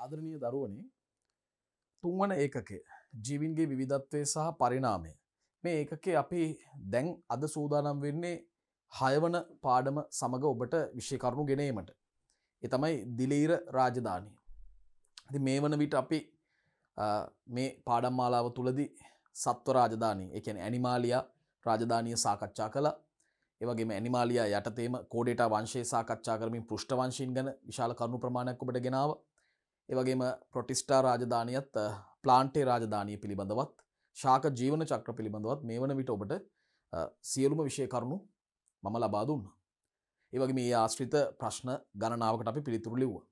ආදරණීය දරුවනේ තුන්වන ඒකකය ජීවින්ගේ විවිධත්වය සහ පරිණාමය මේ ඒකකේ අපි දැන් අද සූදානම් වෙන්නේ 6 වන පාඩම සමග ඔබට විෂය කරුණු ගෙනීමට. ඒ තමයි දිලීර රාජධානිය. ඉතින් මේ වන විට අපි මේ පාඩම් මාලාව තුලදී සත්ව රාජධානිය, ඒ කියන්නේ ඇනිමාලියා රාජධානිය සාකච්ඡා කළා. ඒ වගේම ඇනිමාලියා යටතේම කෝඩේටා වංශය සාකච්ඡා කරමින් පෘෂ්ඨ වංශීන් ගැන විශාල කරුණු ප්‍රමාණයක් ඔබට ගෙනාවා. ඒ වගේම ප්‍රොටිස්ටා රාජධානියත් ප්ලාන්ටේ රාජධානිය පිළිබඳවත් ශාක ජීවන චක්‍ර පිළිබඳවත් මේ වන විට ඔබට සියලුම විෂය කරුණු මම ලබා දුන්නා. ඒ වගේම මේ ආශ්‍රිත ප්‍රශ්න ගණනාවකට අපි පිළිතුරු ලිව්වා.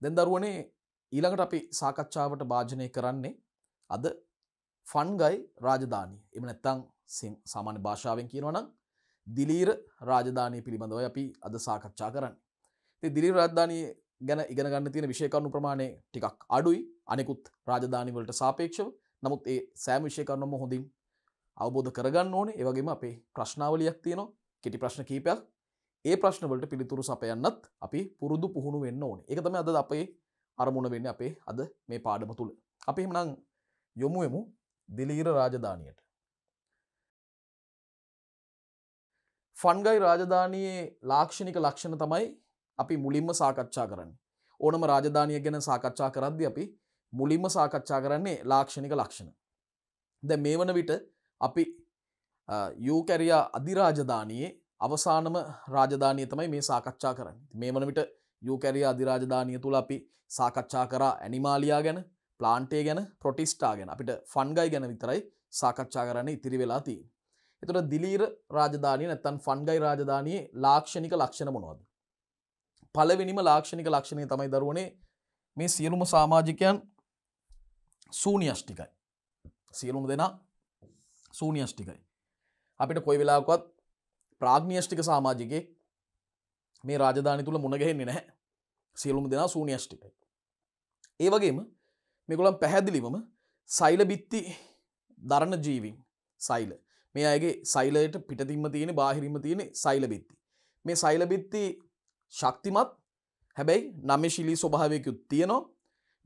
දැන් දරුවනේ ඊළඟට අපි සාකච්ඡාවට භාජනය කරන්නේ අද ෆන්ගයි රාජධානිය. එහෙම නැත්නම් සාමාන්‍ය භාෂාවෙන් කියනවා නම් දිලීර රාජධානිය පිළිබඳවයි අපි අද සාකච්ඡා කරන්නේ. ඉතින් දිලීර රාජධානිය ගැන ඉගෙන ගන්න තියෙන විෂය කරුණු ප්‍රමාණය ටිකක් අඩුයි අනෙකුත් රාජධානි වලට සාපේක්ෂව. නමුත් ඒ සෑම විෂය කරුණක්ම හොඳින් අවබෝධ කරගන්න ඕනේ. ඒ වගේම අපේ ප්‍රශ්නාවලියක් තියෙනවා. කෙටි ප්‍රශ්න කිහිපයක්. ඒ ප්‍රශ්න වලට පිළිතුරු සපයන්නත් අපි පුරුදු පුහුණු වෙන්න ඕනේ. ඒක තමයි අද අපේ අරමුණ වෙන්නේ අපේ අද මේ පාඩම තුල. අපි එහෙනම් යමු දිලීර රාජධානියට. ෆන්ගයි රාජධානියේ ලාක්ෂණික ලක්ෂණ තමයි අපි මුලින්ම සාකච්ඡා කරන්නේ. ඕනම රාජධානිය ගැන සාකච්ඡා කරද්දී අපි මුලින්ම සාකච්ඡා කරන්නේ ලාක්ෂණික ලක්ෂණ. දැන් මේ වන විට අපි යූකැරියා අධිරාජධානියේ අවසානම රාජධානිය තමයි මේ සාකච්ඡා කරන්නේ. මේ වන විට යූකැරියා අධිරාජධානිය තුල අපි සාකච්ඡා කරා ඇනිමාලියා ගැන, ප්ලාන්ටේ ගැන, ප්‍රොටිස්ටා ගැන. අපිට ෆන්ගයි ගැන විතරයි සාකච්ඡා කරන්න ඉතිරි වෙලා තියෙන්නේ. එතකොට දිලීර රාජධානිය නැත්නම් ෆන්ගයි රාජධානියේ ලාක්ෂණික ලක්ෂණ මොනවද? පළවෙනිම ලාක්ෂණික ලක්ෂණය තමයි දරුවනේ මේ සියලුම සමාජිකයන් ශූන්‍යෂ්ටිකයි. සියලුම දෙනා ශූන්‍යෂ්ටිකයි. අපිට කොයි වෙලාවකවත් ප්‍රාග්ඥෂ්ටික සමාජිකයෙක් මේ රාජධානිය තුල මුණ ගැහෙන්නේ නැහැ. සියලුම දෙනා ශූන්‍යෂ්ටිකයි. ඒ වගේම මේගොල්ලන් පැහැදිලිවම සෛල බිත්ති දරන ජීවීන්. සෛල. මේ අයගේ සෛලයට පිටතින්ම තියෙන බාහිරින්ම තියෙන සෛල බිත්ති. මේ සෛල බිත්ති ශක්තිමත් හැබැයි නම්‍යශීලී ස්වභාවයකුත් තියෙනවා.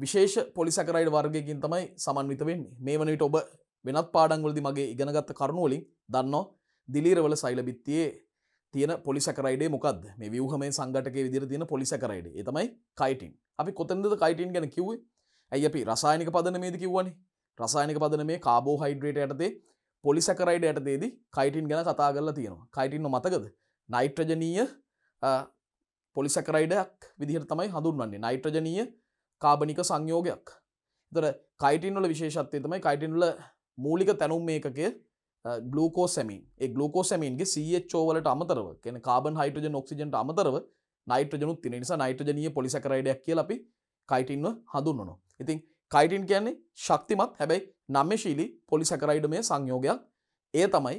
විශේෂ පොලිසැකරයිඩ් වර්ගයකින් තමයි සමන්විත වෙන්නේ. මේ වන විට ඔබ වෙනත් පාඩම් වලදී මගේ ඉගෙනගත්ත කරුණු වලින් දන්නවා දිලීරවල සෛල බිත්තියේ තියෙන පොලිසැකරයිඩේ මොකද්ද? මේ ව්‍යුහමය සංඝටකයේ විදිහට තියෙන පොලිසැකරයිඩ්. ඒ තමයි කයිටින්. අපි කොතනද කයිටින් ගැන කිව්වේ? ඇයි අපි රසායනික පදනමේදී කිව්වනේ? රසායනික පදනමේ කාබෝහයිඩ්‍රේට් යටතේ පොලිසැකරයිඩ් යටතේදී කයිටින් ගැන කතා කරලා තියෙනවා. කයිටින් මතකද? නයිට්‍රජනීය පොලිසැකරයිඩයක් විදිහට තමයි හඳුන්වන්නේ. නයිට්‍රජනීය කාබනික සංයෝගයක්. ඒතර කයිටින් වල විශේෂත්වය තමයි කයිටින් වල මූලික තැනුම් ඒකකය ග්ලූකෝසැමින්. ඒ ග්ලූකෝසැමින්ගේ CHO වලට අමතරව, කියන්නේ කාබන්, හයිඩ්‍රජන්, ඔක්සිජන්ට අමතරව නයිට්‍රජනුත් තියෙන නිසා නයිට්‍රජනීය පොලිසැකරයිඩයක් කියලා අපි කයිටින්ව හඳුන්වනවා. ඉතින් කයිටින් කියන්නේ ශක්තිමත් හැබැයි නම්‍යශීලී පොලිසැකරයිඩමය සංයෝගයක්. ඒ තමයි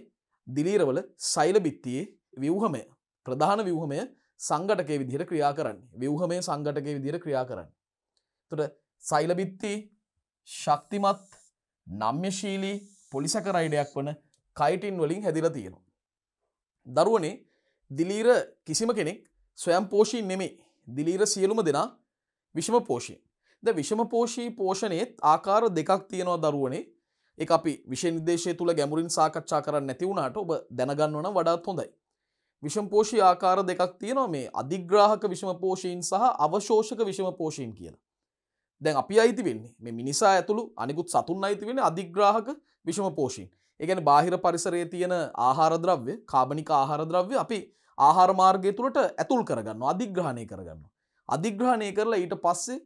දිලීරවල සෛල බිත්තියේ ව්‍යුහමය, ප්‍රධාන ව්‍යුහමය සංඝටකයේ විදිහට ක්‍රියා කරන්නේ. ව්‍යුහමය සංඝටකයේ විදිහට ක්‍රියා කරන්නේ. එතකොට සෛල බිත්ති ශක්තිමත් නම්‍යශීලී පොලිසැකරයිඩයක් වන කයිටින් වලින් හැදිලා තියෙනවා. දරුවනේ දිලීර කිසිම කෙනෙක් ස්වයංපෝෂී නෙමෙයි. දිලීර සියලුම දෙනා විෂමපෝෂී. දැන් විෂමපෝෂී පෝෂණයේ ආකාර දෙකක් තියෙනවා දරුවනේ. ඒක අපි විෂය නිර්දේශය තුල ගැඹුරින් සාකච්ඡා කරන්න නැති වුණාට ඔබ දැනගන්න නම් වඩාත් හොඳයි. විෂමපෝෂී ආකාර දෙකක් තියෙනවා, මේ අධිග්‍රාහක විෂමපෝෂීන් සහ අවශෝෂක විෂමපෝෂීන් කියලා. දැන් අපි අයිති වෙන්නේ මේ මිනිසා ඇතුළු අනිකුත් සතුන් අයිති වෙන්නේ අධිග්‍රාහක විෂමපෝෂීන්. ඒ කියන්නේ බාහිර පරිසරයේ තියෙන ආහාර ද්‍රව්‍ය, කාබනික ආහාර ද්‍රව්‍ය අපි ආහාර මාර්ගය තුලට ඇතුල් කරගන්නවා, අධිග්‍රහණය කරගන්නවා. අධිග්‍රහණය කරලා ඊට පස්සේ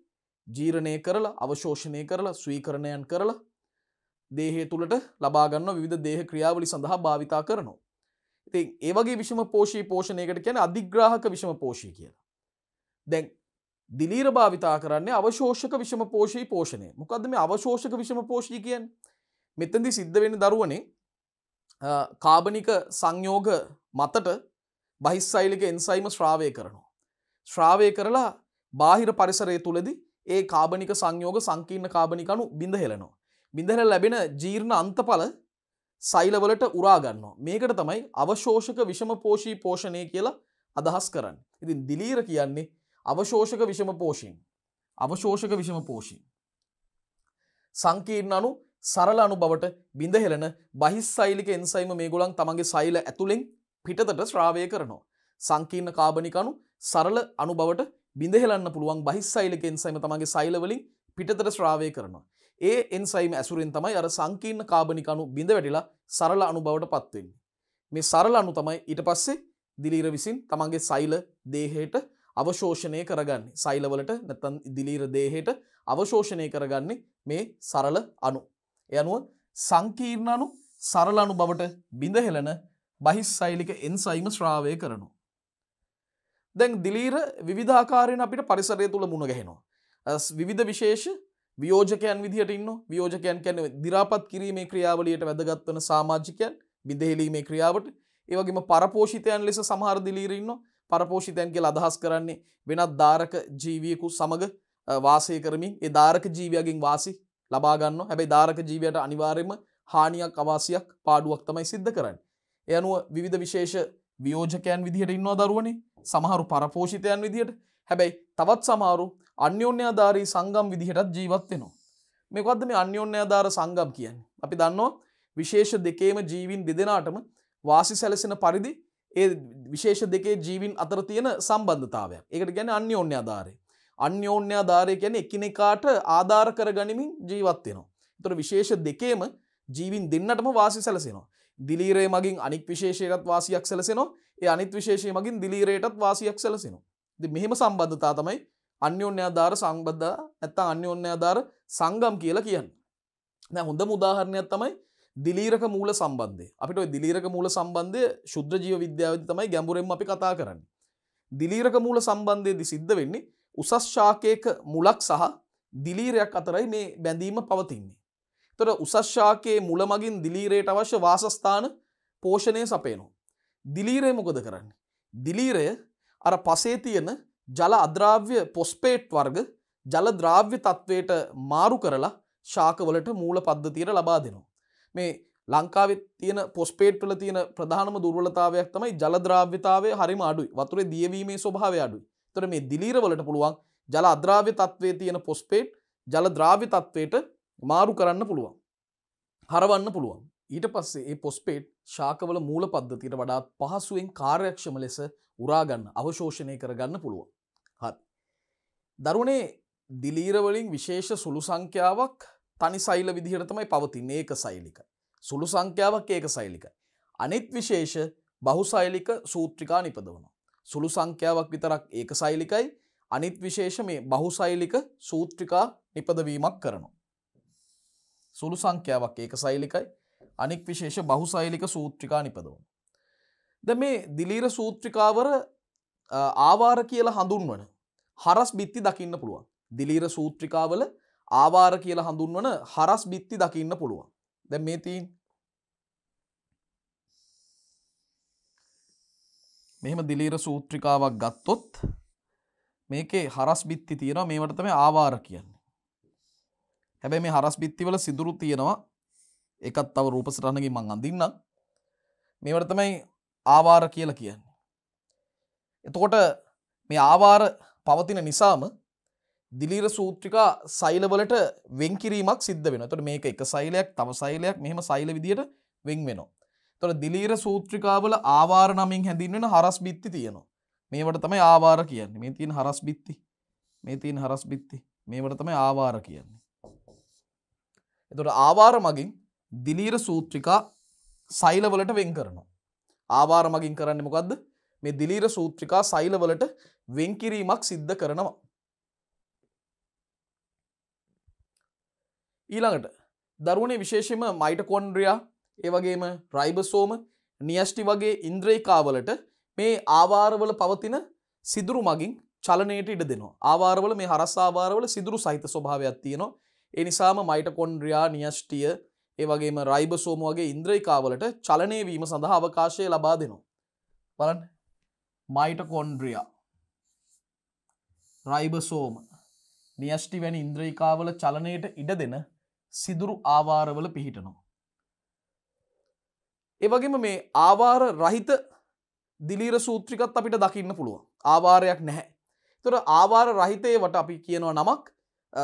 ජීර්ණය කරලා, අවශෝෂණය කරලා, ස්වීකරණයන් කරලා දේහය තුලට ලබා ගන්න විවිධ දේහ ක්‍රියාවලි සඳහා භාවිතා කරනවා. ඉතින් ඒ වගේ විෂමපෝෂී පෝෂණයකට කියන්නේ අධිග්‍රාහක විෂමපෝෂී කියලා. දැන් දිලීර භාවිතා කරන්නේ අවශෝෂක විෂමපෝෂී පෝෂණය. මොකද්ද මේ අවශෝෂක විෂමපෝෂී කියන්නේ? මෙතෙන්දී සිද්ධ වෙන්නේ දරුවනේ කාබනික සංයෝග මතට බහිස්සෛලික එන්සයිම ශ්‍රාවය කරනවා. ශ්‍රාවය කරලා බාහිර පරිසරය තුලදී ඒ කාබනික සංයෝග සංකීර්ණ කාබනික අණු බිඳ හෙලනවා. බිඳ හෙල ලැබෙන ජීර්ණ අන්තඵල සෛලවලට උරා ගන්නවා. මේකට තමයි අවශෝෂක විෂමපෝෂී පෝෂණය කියලා අදහස් කරන්නේ. ඉතින් දිලීර කියන්නේ අවශෝෂක විෂමපෝෂීන්. අවශෝෂක විෂම පෝෂී. සංකීර්ණ අණු සරල අණු බවට බිඳ හෙළන බහිස්සෛලික එන්සයිම මේගොල්ලන් තමන්ගේ සෛල ඇතුලෙන් පිටතට ශ්‍රාවය කරනවා. සංකීර්ණ කාබනික අණු සරල අණු බවට බිඳ හෙළන්න පුළුවන් බහිස්සෛලික එන්සයිම තමන්ගේ සෛල වලින් පිටතට ශ්‍රාවය කරනවා. ඒ එන්සයිම ඇසුරෙන් තමයි අර සංකීර්ණ කාබනික අණු බිඳ වැටිලා සරල අණු බවට පත් වෙන්නේ. මේ සරල අණු තමයි ඊට පස්සේ දිලීර විසින් තමන්ගේ සෛල දේහයට අවශෝෂණය කරගන්නේ. සෛලවලට නැත්නම් දිලීර දේහයට අවශෝෂණය කරගන්නේ මේ සරල අණු. ඒ අනුව සංකීර්ණ අණු සරල අණු බවට බිඳ හෙළන බහිස්සෛලික එන්සයිම ශ්‍රාවය කරනවා. දැන් දිලීර විවිධාකාරයෙන් අපිට පරිසරය තුල මුණ ගැහෙනවා. විවිධ විශේෂ වියෝජකයන් විදිහට ඉන්නවා. වියෝජකයන් කියන්නේ දි รา පත් කිරීමේ ක්‍රියාවලියට වැදගත් වන සමාජිකයන්, බිඳහෙලීමේ ක්‍රියාවට. ඒ වගේම පරපෝෂිතයන් ලෙස සමහර දිලීර ඉන්නවා. පරපෝෂිතයන් කියලා අදහස් කරන්නේ වෙනත් දාරක ජීවියෙකු සමග වාසය කරමින් ඒ දාරක ජීවියගෙන් වාසි ලබා ගන්නවා. හැබැයි දාරක ජීවියට අනිවාර්යයෙන්ම හානියක්, අවාසියක්, පාඩුවක් තමයි සිද්ධ කරන්නේ. ඒ අනුව විවිධ විශේෂ වියෝජකයන් විදිහට ඉන්නවා දරුවනේ. සමහරු පරපෝෂිතයන් විදිහට. හැබැයි තවත් සමහරු අන්‍යෝන්‍යාධාරී සංගම් විදිහටත් ජීවත් වෙනවා. මේකවත්ද මේ අන්‍යෝන්‍යාධාර සංගම් කියන්නේ? අපි දන්නවා විශේෂ දෙකේම ජීවින් දෙදෙනාටම වාසි සැලසෙන පරිදි ඒ විශේෂ දෙකේ ජීවින් අතර තියෙන සම්බන්ධතාවයක්. ඒකට කියන්නේ අන්‍යෝන්‍යාධාරය. අන්‍යෝන්‍යාධාරය කියන්නේ එකිනෙකාට ආධාර කරගනිමින් ජීවත් වෙනවා. ඒතර විශේෂ දෙකේම ජීවින් දෙන්නටම වාසි සැලසෙනවා. දිලීරය මගින් අනික් විශේෂයකට වාසියක් සැලසෙනවා. ඒ අනිත් විශේෂය මගින් දිලීරයටත් වාසියක් සැලසෙනවා. ඉතින් මෙහෙම සම්බන්ධතාව තමයි අන්‍යෝන්‍යාධාර සම්බන්ධ නැත්නම් අන්‍යෝන්‍යාධාර සංගම් කියලා කියන්නේ. දැන් හොඳම උදාහරණයක් තමයි දිලීරක මූල සම්බන්ධය. අපිට ওই දිලීරක මූල සම්බන්ධය ශුද්ධ ජීව විද්‍යාවේදී තමයි ගැඹුරෙන්ම අපි කතා කරන්නේ. දිලීරක මූල සම්බන්ධයේදී සිද්ධ වෙන්නේ උසස් ශාකයක මුලක් සහ දිලීරයක් අතරයි මේ බැඳීම පවතින්නේ. ඒතර උසස් ශාකයේ මුල මගින් දිලීරයට අවශ්‍ය වාසස්ථාන පෝෂණය සපයනවා. දිලීරය මොකද කරන්නේ? දිලීරය අර පසේ තියෙන ජල අද්‍රාව්‍ය පොස්පේට් වර්ග ජල ද්‍රාව්‍ය තත්වයට මාරු කරලා ශාකවලට මූල පද්ධතියට ලබා දෙනවා. මේ ලංකාවේ තියෙන පොස්පේට් වල තියෙන ප්‍රධානම දුර්වලතාවයක් තමයි ජල ද්‍රාව්‍යතාවය හරිම අඩුයි. වතුරේ දියවීමේ ස්වභාවය අඩුයි. ඒතර මේ දිලීර වලට පුළුවන් ජල අද්‍රාව්‍ය තත්වයේ තියෙන පොස්පේට් ජල ද්‍රාව්‍ය තත්වයට මාරු කරන්න පුළුවන්. හරවන්න පුළුවන්. ඊට පස්සේ මේ පොස්පේට් ශාකවල මූල පද්ධතියට වඩා පහසුවෙන් කාර්යක්ෂම ලෙස උරා ගන්න, අවශෝෂණය කරගන්න පුළුවන්. හරි. දරුවනේ දිලීර වලින් විශේෂ සුළු සංඛ්‍යාවක් තනි සෛල විදිහට තමයි පවතින්නේ. ඒක සෛලිකයි. සුළු සංඛ්‍යාවක් ඒක සෛලිකයි. අනිත් විශේෂ බහුසෛලික සූත්‍රිකා නිපදවනවා. සුළු සංඛ්‍යාවක් විතරක් ඒක සෛලිකයි. අනිත් විශේෂ මේ බහුසෛලික සූත්‍රිකා නිපදවීමක් කරනවා. සුළු සංඛ්‍යාවක් ඒක සෛලිකයි. අනික් විශේෂ බහුසෛලික සූත්‍රිකා නිපදවනවා. දැන් මේ දිලීර සූත්‍රිකාවර ආවාර කියලා හඳුන්වන හරස් බිත්ති දකින්න පුළුවන්. දිලීර සූත්‍රිකාවල ආවාර කියලා හඳුන්වන හරස් බිත්ති දකින්න පුළුවන්. දැන් මේ තියෙන මෙහෙම දිලීර සූත්‍රිකාවක් ගත්තොත් මේකේ හරස් බිත්ති තියෙනවා. මේවට තමයි ආවාර කියන්නේ. හැබැයි මේ හරස් බිත්ති වල සිදුරු තියෙනවා. ඒකත් තව රූප සටහනකින් මම අඳින්නම්. මේවට තමයි ආවාර කියලා කියන්නේ. එතකොට මේ ආවාර පවතින නිසාම දිලීර සූත්‍රිකා සෛලවලට වෙන්කිරීමක් සිද්ධ වෙනවා. එතකොට මේක එක සෛලයක් තව සෛලයක් මෙහෙම සෛල විදියට වෙන් වෙනවා. එතකොට දිලීර සූත්‍රිකාවල ආවාර නමින් හැඳින්වෙන හරස් බිත්ති තියෙනවා. මේවට තමයි ආවාර කියන්නේ. මේ තියෙන හරස් බිත්ති. මේ තියෙන හරස් බිත්ති. මේවට තමයි ආවාර කියන්නේ. එතකොට ආවාර මගින් දිලීර සූත්‍රිකා සෛලවලට වෙන් කරනවා. ආවාර මගින් කරන්නේ මොකද්ද? මේ දිලීර සූත්‍රිකා සෛලවලට වෙන්කිරීමක් සිද්ධ කරනවා. ඊළඟට දරුවනේ විශේෂයෙන්ම මයිටොකොන්ඩ්‍රියා ඒ වගේම රයිබෝසෝම නියස්ටි වගේ ඉන්ද්‍රියකාවලට මේ ආවාරවල පවතින සිදුරු මගින් චලනයට ඉඩ දෙනවා. ආවාරවල මේ හරස් ආවාරවල සිදුරු සහිත ස්වභාවයක් තියෙනවා. ඒ නිසාම මයිටොකොන්ඩ්‍රියා නියස්ටිය ඒ වගේම රයිබෝසෝම වගේ ඉන්ද්‍රියකාවලට චලනය වීම සඳහා අවකාශය ලබා දෙනවා. බලන්න. මයිටොකොන්ඩ්‍රියා රයිබෝසෝම නියස්ටි වැනි ඉන්ද්‍රියකාවල චලනයට ඉඩ දෙන සිදුරු ආවාරවල පිහිටනවා. ඒ වගේම මේ ආවාර රහිත දිලීර සූත්‍රිකත් අපිට දකින්න පුළුවන්. ආවාරයක් නැහැ. ඒතර ආවාර රහිතේවට අපි කියනවා නමක්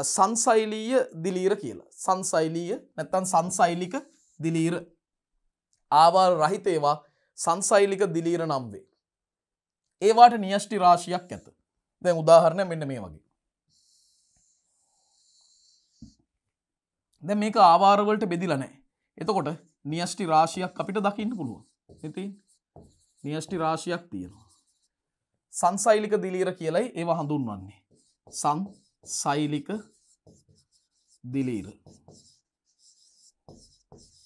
සංසෛලීය දිලීර කියලා. සංසෛලීය නැත්නම් සංසෛලික දිලීර. ආවාර රහිත ඒවා සංසෛලික දිලීර නම් වේ. ඒවාට න්‍යෂ්ටි රාශියක් ඇත. දැන් උදාහරණයක් මෙන්න මේ වගේ. දැන් මේක ආවාර වලට බෙදිලා නැහැ. එතකොට න්‍යෂ්ටි රාශියක් අපිට දකින්න පුළුවන්. ඉතින් න්‍යෂ්ටි රාශියක් තියෙනවා. සංසෛලික දිලීර කියලායි ඒවා හඳුන්වන්නේ. සංසෛලික දිලීර.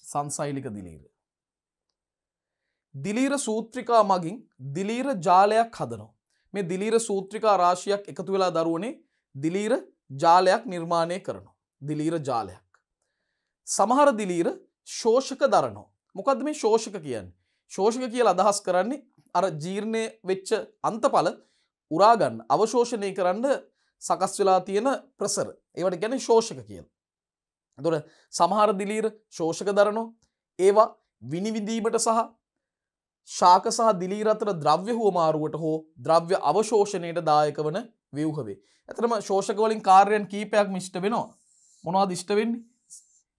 සංසෛලික දිලීර. දිලීර සූත්‍රිකා මගින් දිලීර ජාලයක් හදනවා. මේ දිලීර සූත්‍රිකා රාශියක් එකතු වෙලා දරුවනේ දිලීර ජාලයක් නිර්මාණය කරනවා. දිලීර ජාලයක්. සමහර දිලීර ශෝෂක දරනවා. මොකද්ද මේ ශෝෂක කියන්නේ? ශෝෂක කියලා අදහස් කරන්නේ අර ජීර්ණය වෙච්ච අන්තඵල උරා ගන්න අවශෝෂණය කරන්න සකස් වෙලා තියෙන ප්‍රසර. ඒවට කියන්නේ ශෝෂක කියලා. එතකොට සමහර දිලීර ශෝෂක දරනවා. ඒවා විනිවිදීමට සහ ශාක සහ දිලීර අතර ද්‍රව්‍ය හුවමාරුවට හෝ ද්‍රව්‍ය අවශෝෂණයට දායක වන ව්‍යුහ වේ. ඇත්තටම ශෝෂක වලින් කාර්යයන් කීපයක්ම ඉෂ්ට වෙනවා. මොනවද ඉෂ්ට වෙන්නේ?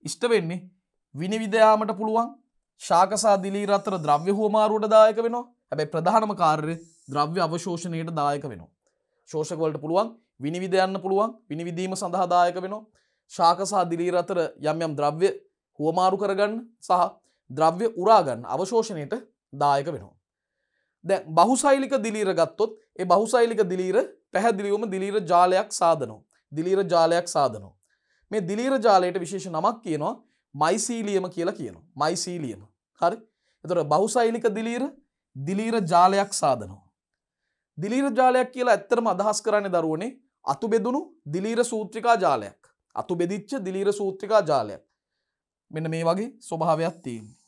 ඉෂ්ට වෙන්නේ විනිවිද යාමට පුළුවන් ශාක සහ දිලීර අතර ද්‍රව්‍ය හුවමාරුවට දායක වෙනවා. හැබැයි ප්‍රධානම කාර්යය ද්‍රව්‍ය අවශෝෂණයට දායක වෙනවා. ශෝෂක වලට පුළුවන් විනිවිද යන්න පුළුවන් විනිවිදීම සඳහා දායක වෙනවා. ශාක සහ දිලීර අතර යම් යම් ද්‍රව්‍ය හුවමාරු කරගන්න සහ ද්‍රව්‍ය උරා ගන්න අවශෝෂණයට දායක වෙනවා. දැන් බහුසෛලික දිලීර ගත්තොත් ඒ බහුසෛලික දිලීර පැහැදිලිවම දිලීර ජාලයක් සාදනවා. දිලීර ජාලයක් සාදනවා. මේ දිලීර ජාලයට විශේෂ නමක් කියනවා මයිසීලියම කියලා කියනවා. මයිසීලියම. හරි? එතකොට බහුසෛලික දිලීර දිලීර ජාලයක් සාදනවා. දිලීර ජාලයක් කියලා ඇත්තටම අදහස් කරන්නේ දරුවනේ අතු බෙදුණු දිලීර සූත්‍රිකා ජාලයක්. අතු බෙදිච්ච දිලීර සූත්‍රිකා ජාලයක්. මෙන්න මේ වගේ ස්වභාවයක් තියෙනවා.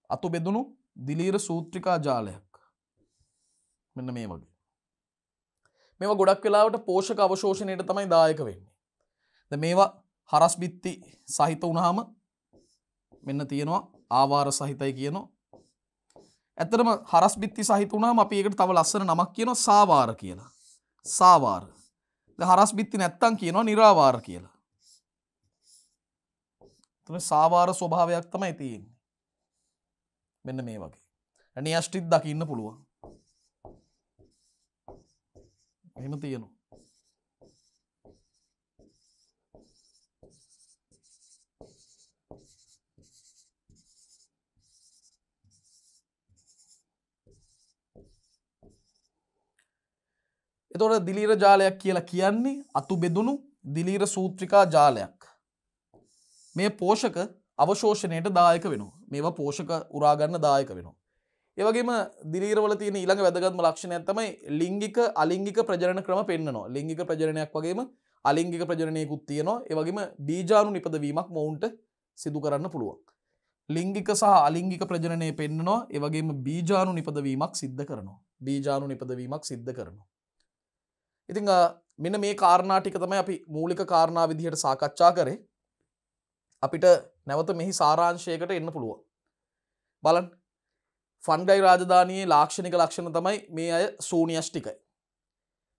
අතු බෙදුණු දිලීර සූත්‍රිකා ජාලයක්. මෙන්න මේ වගේ. මේවා ගොඩක් වෙලාවට පෝෂක අවශෝෂණයට තමයි දායක වෙන්නේ. දැන් මේවා හරස් බිත්ති සහිත වුණාම මෙන්න තියෙනවා ආවාර සහිතයි කියනවා. ඇත්තටම හරස් බිත්ති සහිත වුණාම අපි ඒකට තව ලස්සන නමක් කියනවා සාවාර කියලා. සාවාර. දැන් හරස් බිත්ති නැත්තම් කියනවා නිරාවාර කියලා. එතන සාවාර ස්වභාවයක් තමයි තියෙන්නේ. මෙන්න මේ වගේ. න්‍යෂ්ටිත් දකින්න පුළුවන්. එහෙම තියෙනවා. එතකොට දිලීර ජාලයක් කියලා කියන්නේ අතු බෙදුණු දිලීර සූත්‍රිකා ජාලයක්. මේ පෝෂක අවශෝෂණයට දායක වෙනවා. මේවා පෝෂක උරා ගන්න දායක වෙනවා. ඒ වගේම දිලීර වල තියෙන ඊළඟ වැදගත්ම ලක්ෂණයක් තමයි ලිංගික අලිංගික ප්‍රජනන ක්‍රම පෙන්වනවා. ලිංගික ප්‍රජනනයක් වගේම අලිංගික ප්‍රජනනයකුත් තියෙනවා. ඒ වගේම බීජාණු නිපදවීමක් මොවුන්ට සිදු කරන්න පුළුවන්. ලිංගික සහ අලිංගික ප්‍රජනනය පෙන්වනවා. ඒ වගේම බීජාණු නිපදවීමක් සිද්ධ කරනවා. බීජාණු නිපදවීමක් සිද්ධ කරනවා. ඉතින් මෙන්න මේ කාරණා ටික තමයි අපි මූලික කාරණා විදිහට සාකච්ඡා කරේ. අපිට නැවත මෙහි සාරාංශයකට එන්න පුළුවන්. බලන්න. ෆන්ගයි රාජධානියේ ලාක්ෂණික ලක්ෂණ තමයි මේ අය සූනියෂ්ටිකයි.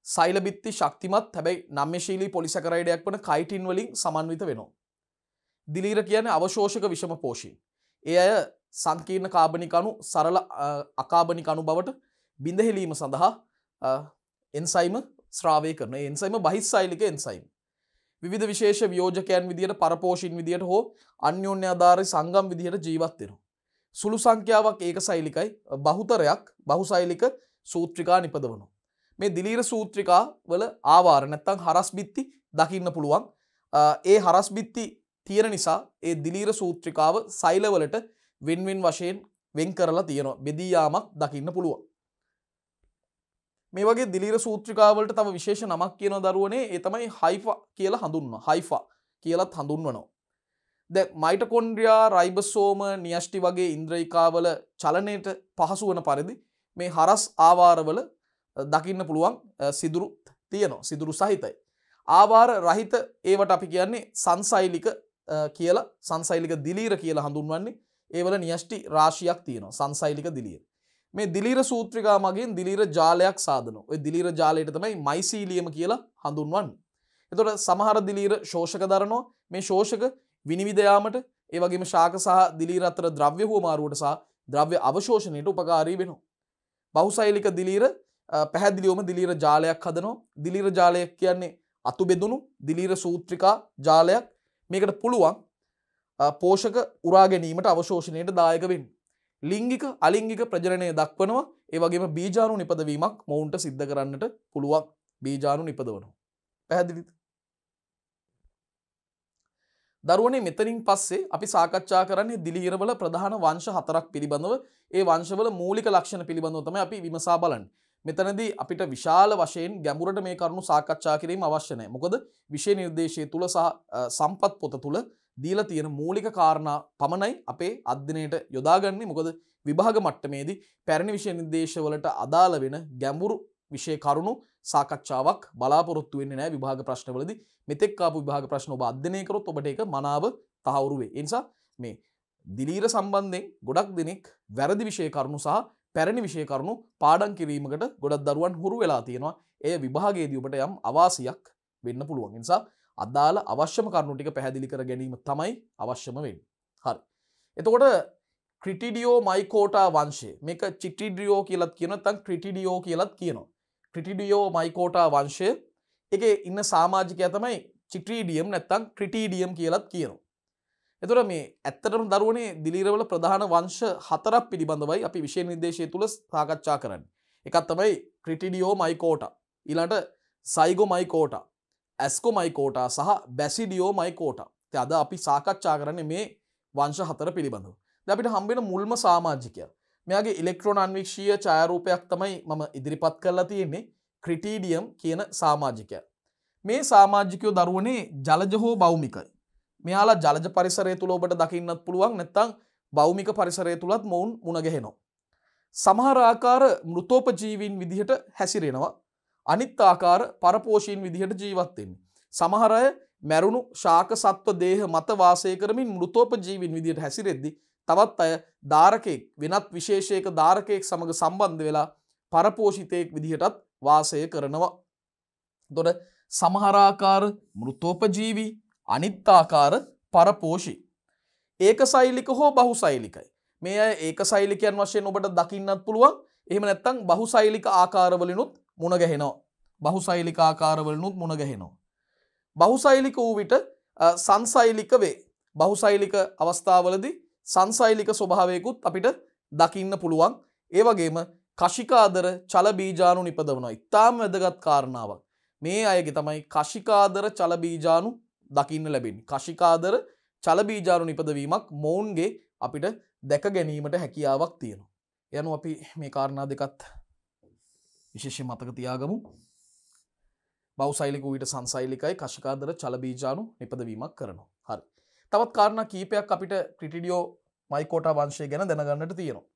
සෛල බිත්ති ශක්තිමත් හැබැයි නම්‍යශීලී පොලිසැකරයිඩයක් වන කයිටින් වලින් සමන්විත වෙනවා. දිලීර කියන්නේ අවශෝෂක විෂම පෝෂී. ඒ අය සංකීර්ණ කාබනික අණු සරල අකාබනික අණු බවට බිඳ හෙලීම සඳහා එන්සයිම ස්‍රාවය කරන. ඒ එන්සයිම බහිස්සෛලික එන්සයිම්. විවිධ විශේෂ වියෝජකයන් විදියට පරපෝෂීන් විදියට හෝ අන්‍යෝන්‍ය ආධාරී සංගම් විදියට ජීවත් වෙනවා. සුළු සංඛ්‍යාවක් ඒකසෛලිකයි බහුතරයක් බහුසෛලික සූත්‍රිකා නිපදවනවා. මේ දිලීර සූත්‍රිකා වල ආවාර නැත්තම් හරස් බිත්ති දකින්න පුළුවන්. ඒ හරස් බිත්ති තියෙන නිසා ඒ දිලීර සූත්‍රිකාව සෛලවලට වෙන් වෙන් වශයෙන් වෙන් කරලා තියෙනවා. බෙදී යාමක් දකින්න පුළුවන්. මේ වගේ දිලීර සූත්‍රිකා වලට තව විශේෂ නමක් කියනවා දරුවනේ. ඒ තමයි හයිෆා කියලා හඳුන්වනවා. හයිෆා කියලාත් හඳුන්වනවා. දැන් මයිටොකොන්ඩ්‍රියා රයිබෝසෝම න්‍යෂ්ටි වගේ ඉන්ද්‍රියිකාවල චලනයට පහසු වන පරිදි මේ හරස් ආවාරවල දකින්න පුළුවන් සිදුරු තියෙනවා. සිදුරු සහිතයි. ආවාර රහිත ඒවට අපි කියන්නේ සංසෛලික කියලා සංසෛලික දිලීර කියලා හඳුන්වන්නේ. ඒවල න්‍යෂ්ටි රාශියක් තියෙනවා. සංසෛලික දිලීර. මේ දිලීර සූත්‍රිකා මගින් දිලීර ජාලයක් සාදනවා. ওই දිලීර ජාලයට තමයි මයිසීලියම කියලා හඳුන්වන්නේ. එතකොට සමහර දිලීර ශෝෂක දරනවා. මේ ශෝෂක විනිවිද යාමට ඒ වගේම ශාක සහ දිලීර අතර ද්‍රව්‍ය හුවමාරුවට සහ ද්‍රව්‍ය අවශෝෂණයට උපකාරී වෙනවා. බහුසෛලික දිලීර පැහැදිලිවම දිලීර ජාලයක් හදනවා. දිලීර ජාලයක් කියන්නේ අතු බෙදුණු දිලීර සූත්‍රිකා ජාලයක්. මේකට පුළුවන් පෝෂක උරා ගැනීමට අවශෝෂණයට දායක වෙන්න. ලිංගික අලිංගික ප්‍රජනනය දක්වනවා. ඒ වගේම බීජාණු නිපදවීමක් මොවුන්ට සිද්ධ කරන්නට පුළුවන්. බීජාණු නිපදවනවා. පැහැදිලිද? දරුවනේ මෙතනින් පස්සේ අපි සාකච්ඡා කරන්නේ දිලීරවල ප්‍රධාන වංශ හතරක් පිළිබඳව. ඒ වංශවල මූලික ලක්ෂණ පිළිබඳව තමයි අපි විමසා බලන්නේ. මෙතනදී අපිට විශාල වශයෙන් ගැඹුරට මේ කරුණු සාකච්ඡා කිරීම අවශ්‍ය නැහැ. මොකද විෂය නිර්දේශය තුල සහ සම්පත් පොත තුල දීලා තියෙන මූලික කාරණා පමණයි අපේ අධ්‍යයනයට යොදාගන්නේ. මොකද විභාග මට්ටමේදී පැරණි විෂය නිර්දේශවලට අදාළ වෙන ගැඹුරු විෂය කරුණු සාකච්ඡාවක් බලාපොරොත්තු වෙන්නේ නැහැ විභාග ප්‍රශ්නවලදී. මෙතෙක් ආපු විභාග ප්‍රශ්න ඔබ අධ්‍යයනය කරොත් ඔබට ඒක මනාව තහවුරු වෙයි. ඒ නිසා මේ දිලීර සම්බන්ධයෙන් ගොඩක් දෙනෙක් වැරදි විෂය කරුණු සහ පැරණි විෂය කරුණු පාඩම් කිරීමකට ගොඩක් දරුවන් හුරු වෙලා තියෙනවා. ඒ විභාගයේදී ඔබට යම් අවාසියක් වෙන්න පුළුවන්. ඒ නිසා අදාළ අවශ්‍යම කරුණු ටික පැහැදිලි කර ගැනීම තමයි අවශ්‍යම වෙන්නේ. හරි. එතකොට ක්‍රිටිඩියෝ මයිකෝටා වංශය. මේක චිටිඩියෝ කියලාත් කියනවා නැත්නම් ක්‍රිටිඩියෝ කියලාත් කියනවා. ක්‍රිටිඩියෝ මයිකෝටා වංශය එකේ ඉන්න සමාජිකයා තමයි චිට්‍රීඩියම් නැත්නම් ක්‍රිටිඩියම් කියලාත් කියනවා. එතකොට මේ ඇත්තටම දරුවනේ දිලීරවල ප්‍රධාන වංශ හතරක් පිළිබඳවයි අපි විෂය නිර්දේශය තුල සාකච්ඡා කරන්නේ. එකක් තමයි ක්‍රිටිඩියෝ මයිකෝටා. ඊළඟට සයිගෝ මයිකෝටා, ඇස්කෝ මයිකෝටා සහ බැසිඩියෝ මයිකෝටා. ඉතින් අද අපි සාකච්ඡා කරන්නේ මේ වංශ හතර පිළිබඳව. දැන් අපිට හම්බ වෙන මුල්ම සමාජිකයා. මෙයාගේ ඉලෙක්ට්‍රෝන අන්වීක්ෂීය ඡායාරූපයක් තමයි මම ඉදිරිපත් කරලා තියෙන්නේ. ක්‍රිටිඩියම් කියන සමාජිකයා. මේ සමාජිකයෝ දරුවනේ ජලජ හෝ භෞමිකයි. මෙයාලා ජලජ පරිසරය තුල ඔබට දකින්නත් පුළුවන් නැත්නම් භෞමික පරිසරය තුලත් මොවුන් මුණ ගැහෙනවා. සමහර ආකාර මෘතෝපජීවීන් විදිහට හැසිරෙනවා. අනිත් ආකාර පරපෝෂීන් විදිහට ජීවත් වෙන්නේ. සමහර අය මැරුණු ශාක සත්ව දේහ මත වාසය කරමින් මෘතෝපජීවීන් විදිහට හැසිරෙද්දී තවත් අය ධාරකෙක් වෙනත් විශේෂයක ධාරකයෙක් සමග සම්බන්ධ වෙලා පරපෝෂිතයෙක් විදිහටත් වාසය කරනවා. එතකොට සමහර ආකාර මෘතෝපජීවී අනිත් ආකාර පරපෝෂී. ඒකසෛලික හෝ බහුසෛලිකයි. මේ අය ඒකසෛලිකයන් වශයෙන් ඔබට දකින්නත් පුළුවන්. එහෙම නැත්නම් බහුසෛලික ආකාරවලිනුත් මුණ ගැහෙනවා. බහුසෛලික ආකාරවලිනුත් මුණ ගැහෙනවා. බහුසෛලික වූ විට සංසෛලික වේ. බහුසෛලික අවස්ථාවලදී සංසෛලික ස්වභාවයකුත් අපිට දකින්න පුළුවන්. ඒ වගේම කශිකාදර චල බීජාණු නිපදවනවා. ඉතාම වැදගත් කාරණාවක්. මේ අයගේ තමයි කශිකාදර චල බීජාණු දකින්න ලැබෙන්නේ. කශිකාදර චල බීජාණු නිපදවීමක් මොවුන්ගේ අපිට දැක ගැනීමට හැකියාවක් තියෙනවා. යනු අපි මේ කාරණා දෙකත් විශේෂයෙන් මතක තියාගමු. බහුසෛලික වූ විට සංසෛලිකයි කශිකාදර චල බීජාණු නිපදවීමක් කරනවා. හරි. තවත් කාරණා කීපයක් අපිට ක්‍රිටිඩියෝ මයිකෝටා වංශය ගැන දැනගන්නට තියෙනවා.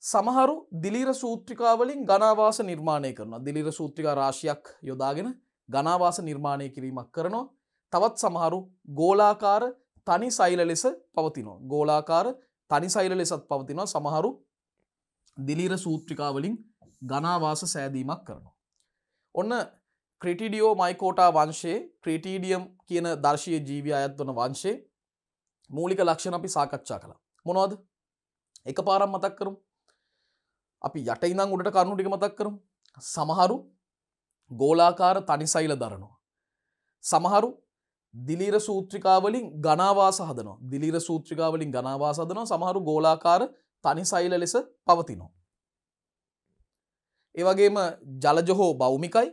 සමහරු දිලීර සූත්‍රිකා වලින් ඝනාවාස නිර්මාණය කරනවා. දිලීර සූත්‍රිකා රාශියක් යොදාගෙන ඝනාවාස නිර්මාණය කිරීමක් කරනවා. තවත් සමහරු ගෝලාකාර තනි සෛල ලෙස පවතිනවා. ගෝලාකාර තනි සෛල ලෙසත් පවතිනවා. සමහරු දිලීර සූත්‍රිකා වලින් ඝනාවාස සෑදීමක් කරනවා. ඔන්න ක්‍රිටිඩියෝ මයිකෝටා වංශයේ ක්‍රිටිඩියම් කියන දර්ශීය ජීවි අයත් වන වංශයේ මූලික ලක්ෂණ අපි සාකච්ඡා කළා. මොනවද? එකපාරක් මතක් කරමු. අපි යට ඉඳන් උඩට කරුණු ටික මතක් කරමු. සමහරු ගෝලාකාර තනි සෛල දරනවා. සමහරු දිලීර සූත්‍රිකා වලින් ඝනාවාස හදනවා. දිලීර සූත්‍රිකා වලින් ඝනාවාස හදනවා. සමහරු ගෝලාකාර තනි සෛල ලෙස පවතිනවා. ඒ වගේම ජලජ හෝ භෞමිකයි.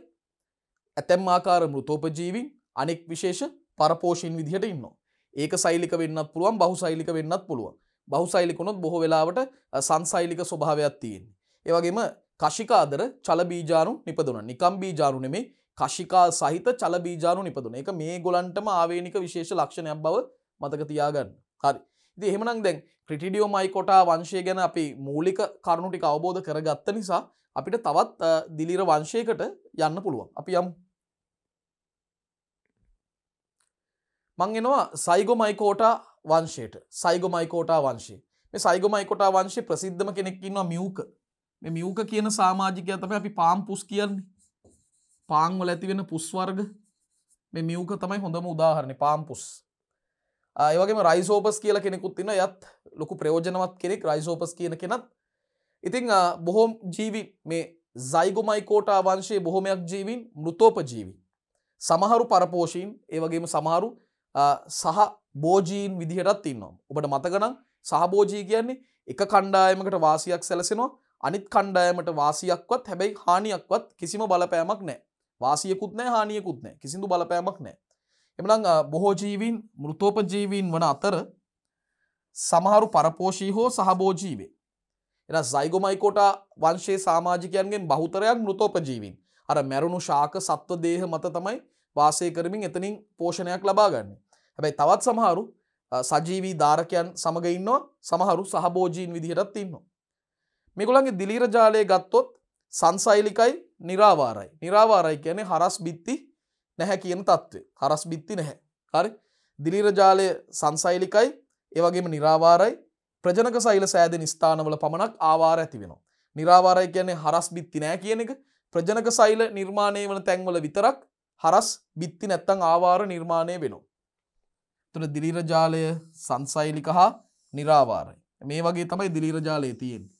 ඇතැම් ආකාර මෘතෝපජීවීන් අනෙක් විශේෂ පරපෝෂීන් විදිහට ඉන්නවා. ඒක සෛලික වෙන්නත් පුළුවන්, බහුසෛලික වෙන්නත් පුළුවන්. බහුසෛලික වුණොත් බොහෝ වෙලාවට සංසෛලික ස්වභාවයක් තියෙනවා. ඒ වගේම කශිකාදර චල බීජාණු නිපදවනවා. නිකම් බීජාණු නෙමෙයි, කශිකා සහිත චල බීජාණු නිපදවනවා. ඒක මේ ගොල්ලන්ටම ආවේනික විශේෂ ලක්ෂණයක් බව මතක තියාගන්න. හරි. ඉතින් එහෙමනම් දැන් ක්‍රිටිඩියෝ මයිකෝටා වංශය ගැන අපි මූලික කරුණු ටික අවබෝධ කරගත්ත නිසා අපිට තවත් දිලීර වංශයකට යන්න පුළුවන්. අපි යමු. මං එනවා සයිගොමයිකෝටා වංශයට. සයිගොමයිකෝටා වංශය. මේ සයිගොමයිකෝටා වංශයේ ප්‍රසිද්ධම කෙනෙක් ඉන්නවා මියුක. මේ මියුක කියන සමාජිකයා තමයි අපි පාම් පුස් කියන්නේ. පාන් වල ඇති වෙන පුස් වර්ග. මේ මියුක තමයි හොඳම උදාහරණය පාම් පුස්. ඒ වගේම රයිසෝපස් කියලා කෙනෙකුත් ඉන්නවා. එයත් ලොකු ප්‍රයෝජනවත් කෙනෙක් රයිසෝපස් කියන කෙනත්. ඉතින් බොහෝ ජීවි මේ සයිගොමයිකෝටා වංශයේ බොහෝමයක් ජීවීන් මෘතෝපජීවී. සමහරු පරපෝෂීන් ඒ වගේම සමහරු සහ බෝජීන් විදිහටත් ඉන්නවා. ඔබට මතක නම් සහභෝජී කියන්නේ එක කණ්ඩායමකට වාසියක් සැලසෙනවා අනිත් කණ්ඩායමට වාසියක්වත් හැබැයි හානියක්වත් කිසිම බලපෑමක් නැහැ. වාසියකුත් නැහැ හානියකුත් නැහැ. කිසිදු බලපෑමක් නැහැ. එමනම් බොහෝ ජීවීන් මෘතෝපජීවීන් වන අතර සමහරු පරපෝෂී හෝ සහභෝජී වේ. එහෙනම් සයිගොමයිකෝටා වංශයේ සමාජිකයන්ගෙන් බහුතරයක් මෘතෝපජීවීන්. අර මැරුණු ශාක සත්ව දේහ මත තමයි වාසය කරමින් එතනින් පෝෂණයක් ලබා ගන්න. හැබැයි තවත් සමහරු සජීවී ධාරකයන් සමග ඉන්නවා. සමහරු සහභෝජීන් විදිහටත් ඉන්නවා. මේගොල්ලන්ගේ දිලීර ජාලය ගත්තොත් සංසෛලිකයි නිරාවාරයි. නිරාවාරයි කියන්නේ හරස් බිත්ති නැහැ කියන තත්ත්වය. හරස් බිත්ති නැහැ. හරි? දිලීර ජාලය සංසෛලිකයි ඒ වගේම නිරාවාරයි. ප්‍රජනක සෛල සෑදෙන ස්ථානවල පමණක් ආවාර ඇති වෙනවා. නිරාවාරයි කියන්නේ හරස් බිත්ති නැහැ කියන එක. ප්‍රජනක සෛල නිර්මාණය වන තැන්වල විතරක් හරස් බිත්ති නැත්තම් ආවාර නිර්මාණය වෙනවා. එතකොට දිලීර ජාලය සංසෛලික හා නිරාවාරයි. මේ වගේ තමයි දිලීර ජාලය තියෙන්නේ.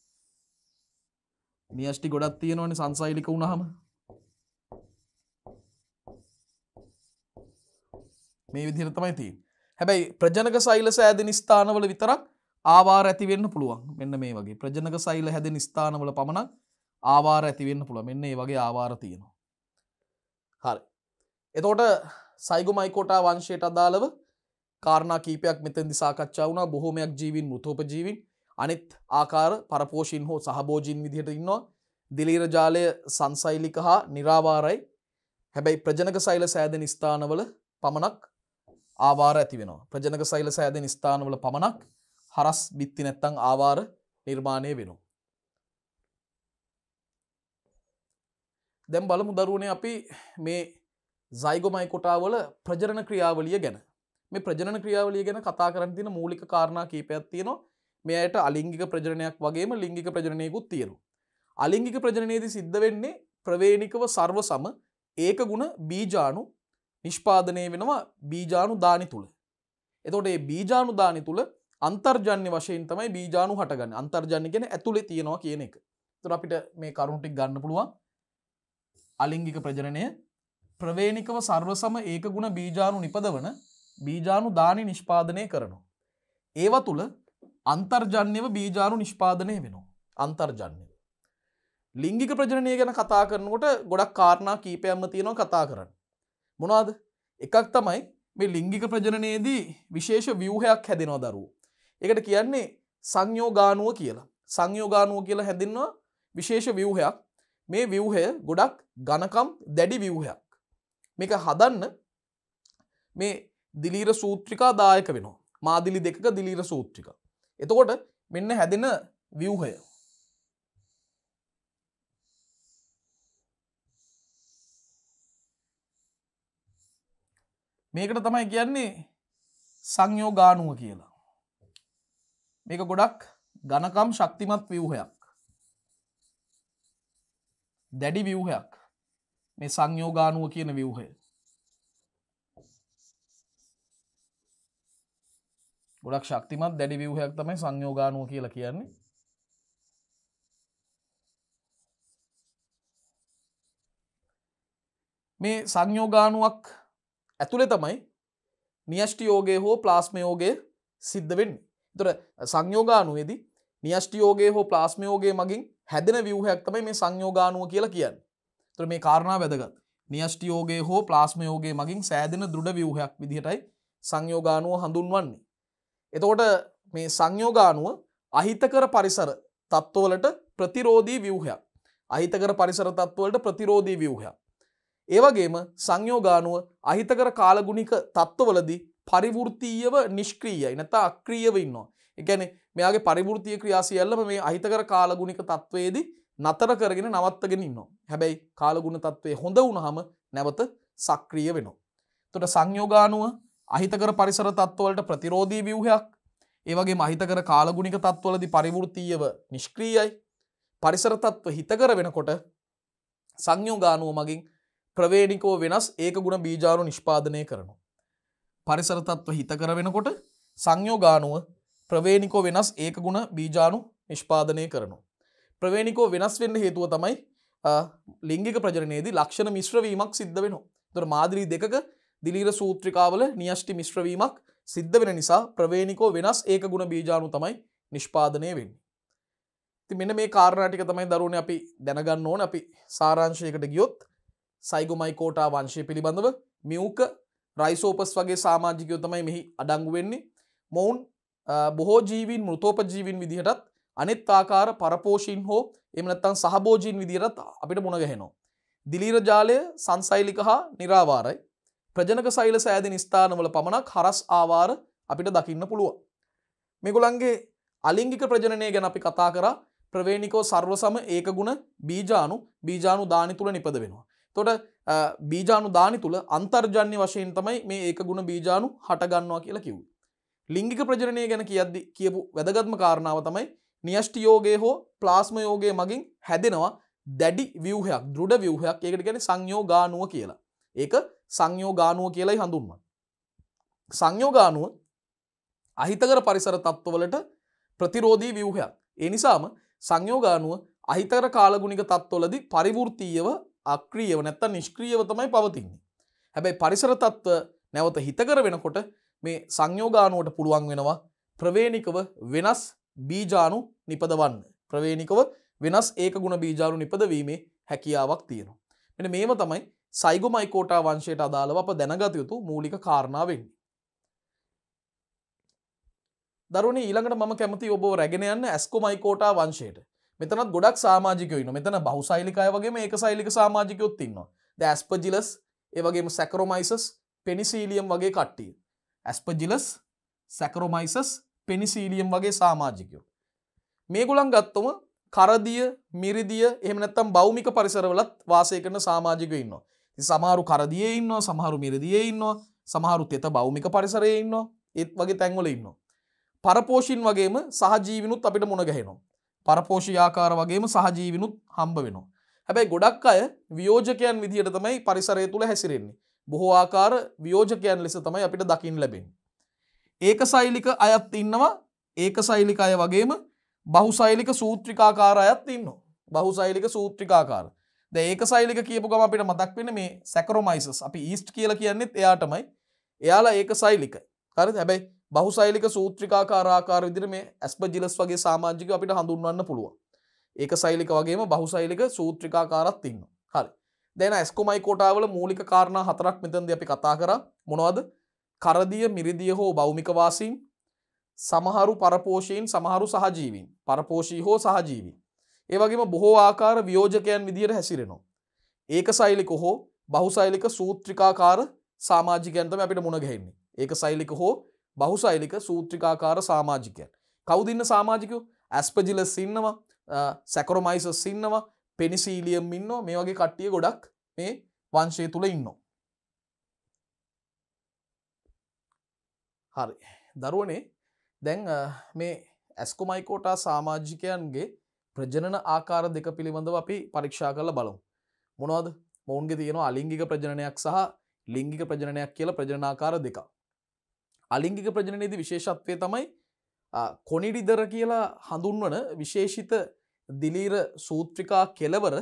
නියෂ්ටි ගොඩක් තියෙනවනේ සංසෛලික වුණාම. මේ විදිහට තමයි තියෙන්නේ. හැබැයි ප්‍රජනක සෛල සෑදෙන ස්ථානවල විතරක් ආවාර ඇති වෙන්න පුළුවන්. මෙන්න මේ වගේ ප්‍රජනක සෛල හැදෙන ස්ථානවල පමණක් ආවාර ඇති වෙන්න පුළුවන්. මෙන්න මේ වගේ ආවාර තියෙනවා. හරි. එතකොට සයිගොමයිකෝටා වංශයට අදාළව කාරණා කීපයක් මෙතෙන්දි සාකච්ඡා වුණා. බොහෝමයක් ජීවීන් මෘතෝපජීවීන් අනිත් ආකාර පරපෝෂීන් හෝ සහභෝජීන් විදිහට ඉන්නවා. දිලීර ජාලය සංසෛලික හා නිරාවාරයි. හැබැයි ප්‍රජනක සෛල සෑදෙන ස්ථානවල පමණක් ආවාර ඇති වෙනවා. ප්‍රජනක සෛල සෑදෙන ස්ථානවල පමණක් හරස් බිත්ති නැත්තම් ආවාර නිර්මාණය වෙනවා. දැන් බලමු දරුවනේ අපි මේ සයිගොමයිකෝටා වල ප්‍රජනන ක්‍රියාවලිය ගැන. මේ ප්‍රජනන ක්‍රියාවලිය ගැන කතා කරන්න තියෙන මූලික කාරණා කීපයක් තියෙනවා. මේ ඇයට අලිංගික ප්‍රජනනයක් වගේම ලිංගික ප්‍රජනනයකුත් තියෙනවා. අලිංගික ප්‍රජනනයේදී සිද්ධ වෙන්නේ ප්‍රවේණිකව සර්ව සම ඒක ගුණ බීජාණු නිෂ්පාදනය වෙනවා බීජාණු දානි තුල. එතකොට මේ බීජාණු දානි තුල අන්තර්ජන්‍ය වශයෙන් තමයි බීජාණු හටගන්නේ. අන්තර්ජන්‍ය කියන්නේ ඇතුලේ තියනවා කියන එක. එතකොට අපිට මේ කරුණු ටික ගන්න පුළුවන්. අලිංගික ප්‍රජනනය ප්‍රවේණිකව සර්ව සම ඒක ගුණ බීජාණු නිපදවන බීජාණු දානි නිෂ්පාදනය කරනවා. ඒව තුල අන්තර්ජන්‍යව බීජාණු නිෂ්පාදනය වෙනවා. අන්තර්ජන්‍ය. ලිංගික ප්‍රජනනය ගැන කතා කරනකොට ගොඩක් කාරණා කීපයක්ම තියෙනවා කතා කරන්න. මොනවාද? එකක් තමයි මේ ලිංගික ප්‍රජනනයේදී විශේෂ ව්‍යුහයක් හැදෙනවා දරුවෝ. ඒකට කියන්නේ සංයෝගාණුව කියලා. සංයෝගාණුව කියලා හැදින්නවා විශේෂ ව්‍යුහයක්. මේ ව්‍යුහය ගොඩක් ඝනකම් දැඩි ව්‍යුහයක්. මේක හදන්න මේ දිලීර සූත්‍රිකා දායක වෙනවා. මාදිලි දෙකක දිලීර සූත්‍රිකා. එතකොට මෙන්න හැදෙන ව්‍යුහය. මේකට තමයි කියන්නේ සංයෝගාණුව කියලා. මේක ගොඩක් ඝනකම් ශක්තිමත් ව්‍යුහයක්. දැඩි ව්‍යුහයක්. මේ සංයෝගාණුව කියන ව්‍යුහය. ගොඩක් ශක්තිමත් දැඩි ව්‍යුහයක් තමයි සංයෝගාණුව කියලා කියන්නේ. මේ සංයෝගාණුවක් ඇතුලේ තමයි නියෂ්ටි යෝගය හෝ ප්ලාස්ම යෝගය සිද්ධ වෙන්නේ. ඒතර සංයෝගාණුවේදී නියෂ්ටි යෝගය හෝ ප්ලාස්ම යෝගය මගින් හැදෙන ව්‍යුහයක් තමයි මේ සංයෝගාණුව කියලා කියන්නේ. ඒතර මේ කාරණා වැදගත්. නියෂ්ටි යෝගය හෝ ප්ලාස්ම යෝගය මගින් සෑදෙන දෘඩ ව්‍යුහයක් විදිහටයි සංයෝගාණුව හඳුන්වන්නේ. එතකොට මේ සංයෝගාණුව අහිතකර පරිසර තත්ත්වවලට ප්‍රතිරෝධී ව්‍යුහයක්. අහිතකර පරිසර තත්ත්වවලට ප්‍රතිරෝධී ව්‍යුහයක්. ඒ වගේම සංයෝගාණුව අහිතකර කාලගුණික තත්ත්වවලදී පරිවෘත්තීයව නිෂ්ක්‍රීයයි නැත්නම් අක්‍රීයව ඉන්නවා. ඒ කියන්නේ මෙයාගේ පරිවෘත්තීය ක්‍රියා සියල්ලම මේ අහිතකර කාලගුණික තත්ත්වයේදී නතර කරගෙන නවත්තගෙන ඉන්නවා. හැබැයි කාලගුණ තත්ත්වය හොඳ වුණාම නැවත සක්‍රිය වෙනවා. එතකොට සංයෝගාණුව අහිතකර පරිසර තත්ත්වවලට ප්‍රතිරෝධී ව්‍යුහයක්. ඒ වගේම අහිතකර කාලගුණික තත්ත්වවලදී පරිවෘත්තීයව නිෂ්ක්‍රීයයි. පරිසර තත්ත්ව හිතකර වෙනකොට සංයෝගාණුව මගින් ප්‍රවේණිකව වෙනස් ඒකගුණ බීජාණු නිෂ්පාදනය කරනවා. පරිසර තත්ත්ව හිතකර වෙනකොට සංයෝගාණුව ප්‍රවේණිකව වෙනස් ඒකගුණ බීජාණු නිෂ්පාදනය කරනවා. ප්‍රවේණිකව වෙනස් වෙන්න හේතුව තමයි ලිංගික ප්‍රජනනයේදී ලක්ෂණ මිශ්‍ර වීමක් සිද්ධ වෙනවා. ඒතර මාදිරි දෙකක දිලීර සූත්‍රිකාවල න්‍යෂ්ටි මිශ්‍ර වීමක් සිද්ධ වෙන නිසා ප්‍රවේණිකව වෙනස් ඒකගුණ බීජාණු තමයි නිෂ්පාදනය වෙන්නේ. ඉතින් මෙන්න මේ කාරණා ටික තමයි දරුවනේ අපි දැනගන්න ඕන. අපි සාරාංශයකට ගියොත් සයිගොමයිකෝටා වංශය පිළිබඳව මියුක රයිසෝපස් වගේ සමාජිකයෝ තමයි මෙහි අඩංගු වෙන්නේ. මොවුන් බොහෝ ජීවීන් මෘතෝපජීවීන් විදිහටත් අනිත් ආකාර පරපෝෂීන් හෝ එහෙම නැත්නම් සහභෝජීන් විදිහටත් අපිට මුණ ගැහෙනවා. දිලීර ජාලය සංසෛලික හා නිරාවාරයි. ප්‍රජනක සෛල සෑදෙන ස්ථානවල පමණක් හරස් ආවාර අපිට දකින්න පුළුවන්. මේගොල්ලන්ගේ අලිංගික ප්‍රජනනය ගැන අපි කතා කරා. ප්‍රවේණිකව සර්වසම ඒකගුණ බීජාණු දානි තුල නිපද වෙනවා. එතකොට බීජාණු දානි තුල අන්තර්ජන්‍ය වශයෙන් තමයි මේ ඒකගුණ බීජාණු හට ගන්නවා කියලා කිව්වේ. ලිංගික ප්‍රජනනය ගැන කියපු වැදගත්ම කාරණාව තමයි න්‍යෂ්ටි යෝගයේ හෝ ප්ලාස්ම යෝගයේ මගින් හැදෙනවා දැඩි ව්‍යුහයක්, දෘಢ ව්‍යුහයක්. ඒකට කියන්නේ සංයෝගාණුව කියලා. ඒක සංයෝගාණුව කියලායි හඳුන්වන්නේ. සංයෝගාණුව අහිතකර පරිසර තත්ත්වවලට ප්‍රතිරෝධී ව්‍යුහයක්. ඒ නිසාම සංයෝගාණුව අහිතකර කාලගුණික තත්ත්වවලදී පරිවෘත්තීයව අක්‍රීයව නැත්තම් නිෂ්ක්‍රීයව තමයි පවතින්නේ. හැබැයි පරිසර තත්ත්ව නැවත හිතකර වෙනකොට මේ සංයෝගාණුවට පුළුවන් වෙනවා ප්‍රවේණිකව වෙනස් බීජාණු නිපදවන්න. ප්‍රවේණිකව වෙනස් ඒකගුණ බීජාණු නිපදවීමේ හැකියාවක් තියෙනවා. මෙන්න මේව තමයි සයිගොමයිකෝටා වංශයට අදාළව අප දැනගත යුතු මූලික කාරණා වෙන්නේ. දරුවනේ ඊළඟට මම කැමති ඔබව රැගෙන යන්න ඇස්කොමයිකෝටා වංශයට. මෙතනත් ගොඩක් සමාජිකයෝ ඉන්නවා. මෙතන බහුසෛලික අය වගේම ඒකසෛලික සමාජිකයොත් ඉන්නවා. ද ඇස්පර්ජිලස්, ඒ වගේම සැකරොමයිසස්, පෙනිසීලියම් වගේ කට්ටිය. ඇස්පර්ජිලස්, සැකරොමයිසස්, පෙනිසීලියම් වගේ සමාජිකයෝ. මේගොල්ලන් ගත්තොම කරදිය, මිරිදිය, එහෙම නැත්නම් භෞමික පරිසරවලත් වාසය කරන සමාජිකයෝ ඉන්නවා. ඉතින් සමහරු කරදියේ ඉන්නවා, සමහරු මිරිදියේ ඉන්නවා, සමහරු තෙත භෞමික පරිසරයේ ඉන්නවා. ඒත් වගේ තැන්වල ඉන්නවා. පරපෝෂීන් වගේම සහජීවිනුත් අපිට මුණ ගැහෙනවා. පරපෝෂී ආකාර වගේම සහජීවිනුත් හම්බ වෙනවා. හැබැයි ගොඩක් අය වියෝජකයන් විදිහට තමයි පරිසරය තුල හැසිරෙන්නේ. බොහෝ ආකාර වියෝජකයන් ලෙස තමයි අපිට දකින්න ලැබෙන්නේ. ඒකසෛලික අයත් ඉන්නවා. ඒකසෛලික අය වගේම බහුසෛලික සූත්‍රිකාකාර අයත් ඉන්නවා. බහුසෛලික සූත්‍රිකාකාර. දැන් ඒකසෛලික කියපු ගම අපිට මතක් වෙන්නේ මේ සැකරොමයිසස්. අපි ඊස්ට් කියලා කියන්නේත් එයාටමයි. එයාලා ඒකසෛලික. හරිද? හැබැයි බහුසෛලික සූත්‍රිකාකාර ආකාර විදිහට මේ ඇස්පර්ජිලස් වගේ සමාජිකයෝ අපිට හඳුන්වන්න පුළුවන්. ඒකසෛලික වගේම බහුසෛලික සූත්‍රිකාකාරත් ඉන්නවා. හරි. දැන් ඇස්කොමයිකෝටාවල මූලික කාරණා හතරක් මෙතනදී අපි කතා කරා. මොනවද? කරදිය, මිරිදිය හෝ භෞමික වාසීන්, සමහරු පරපෝෂීන්, සමහරු සහජීවීන්. පරපෝෂී හෝ සහජීවී. ඒ වගේම බොහෝ ආකාර වියෝජකයන් විදිහට හැසිරෙනවා. ඒකසෛලික හෝ බහුසෛලික සූත්‍රිකාකාර සමාජිකයන් තමයි අපිට මුණ ගැහෙන්නේ. ඒකසෛලික හෝ බහුසෛලික සූත්‍රිකාකාර සමාජිකයන්. කවුද ඉන්න සමාජිකයෝ? ඇස්පර්ජිලස් ඉන්නවා, සැකරොමයිසස් ඉන්නවා, පෙනිසීලියම් ඉන්නවා. මේ වගේ කට්ටිය ගොඩක් මේ වංශය තුල ඉන්නවා. හරි. දරුවනේ දැන් මේ ඇස්කොමයිකෝටා සමාජිකයන්ගේ ප්‍රජනන ආකාර දෙක පිළිබඳව අපි පරීක්ෂා කරලා බලමු. මොනවද? මොවුන්ගේ තියෙනවා අලිංගික ප්‍රජනනයක් සහ ලිංගික ප්‍රජනනයක් කියලා ප්‍රජනන ආකාර දෙකක්. අලිංගික ප්‍රජනනයේදී විශේෂත්වය තමයි කොනිඩිදර කියලා හඳුන්වන විශේෂිත දිලීර සූත්‍රිකා කෙලවර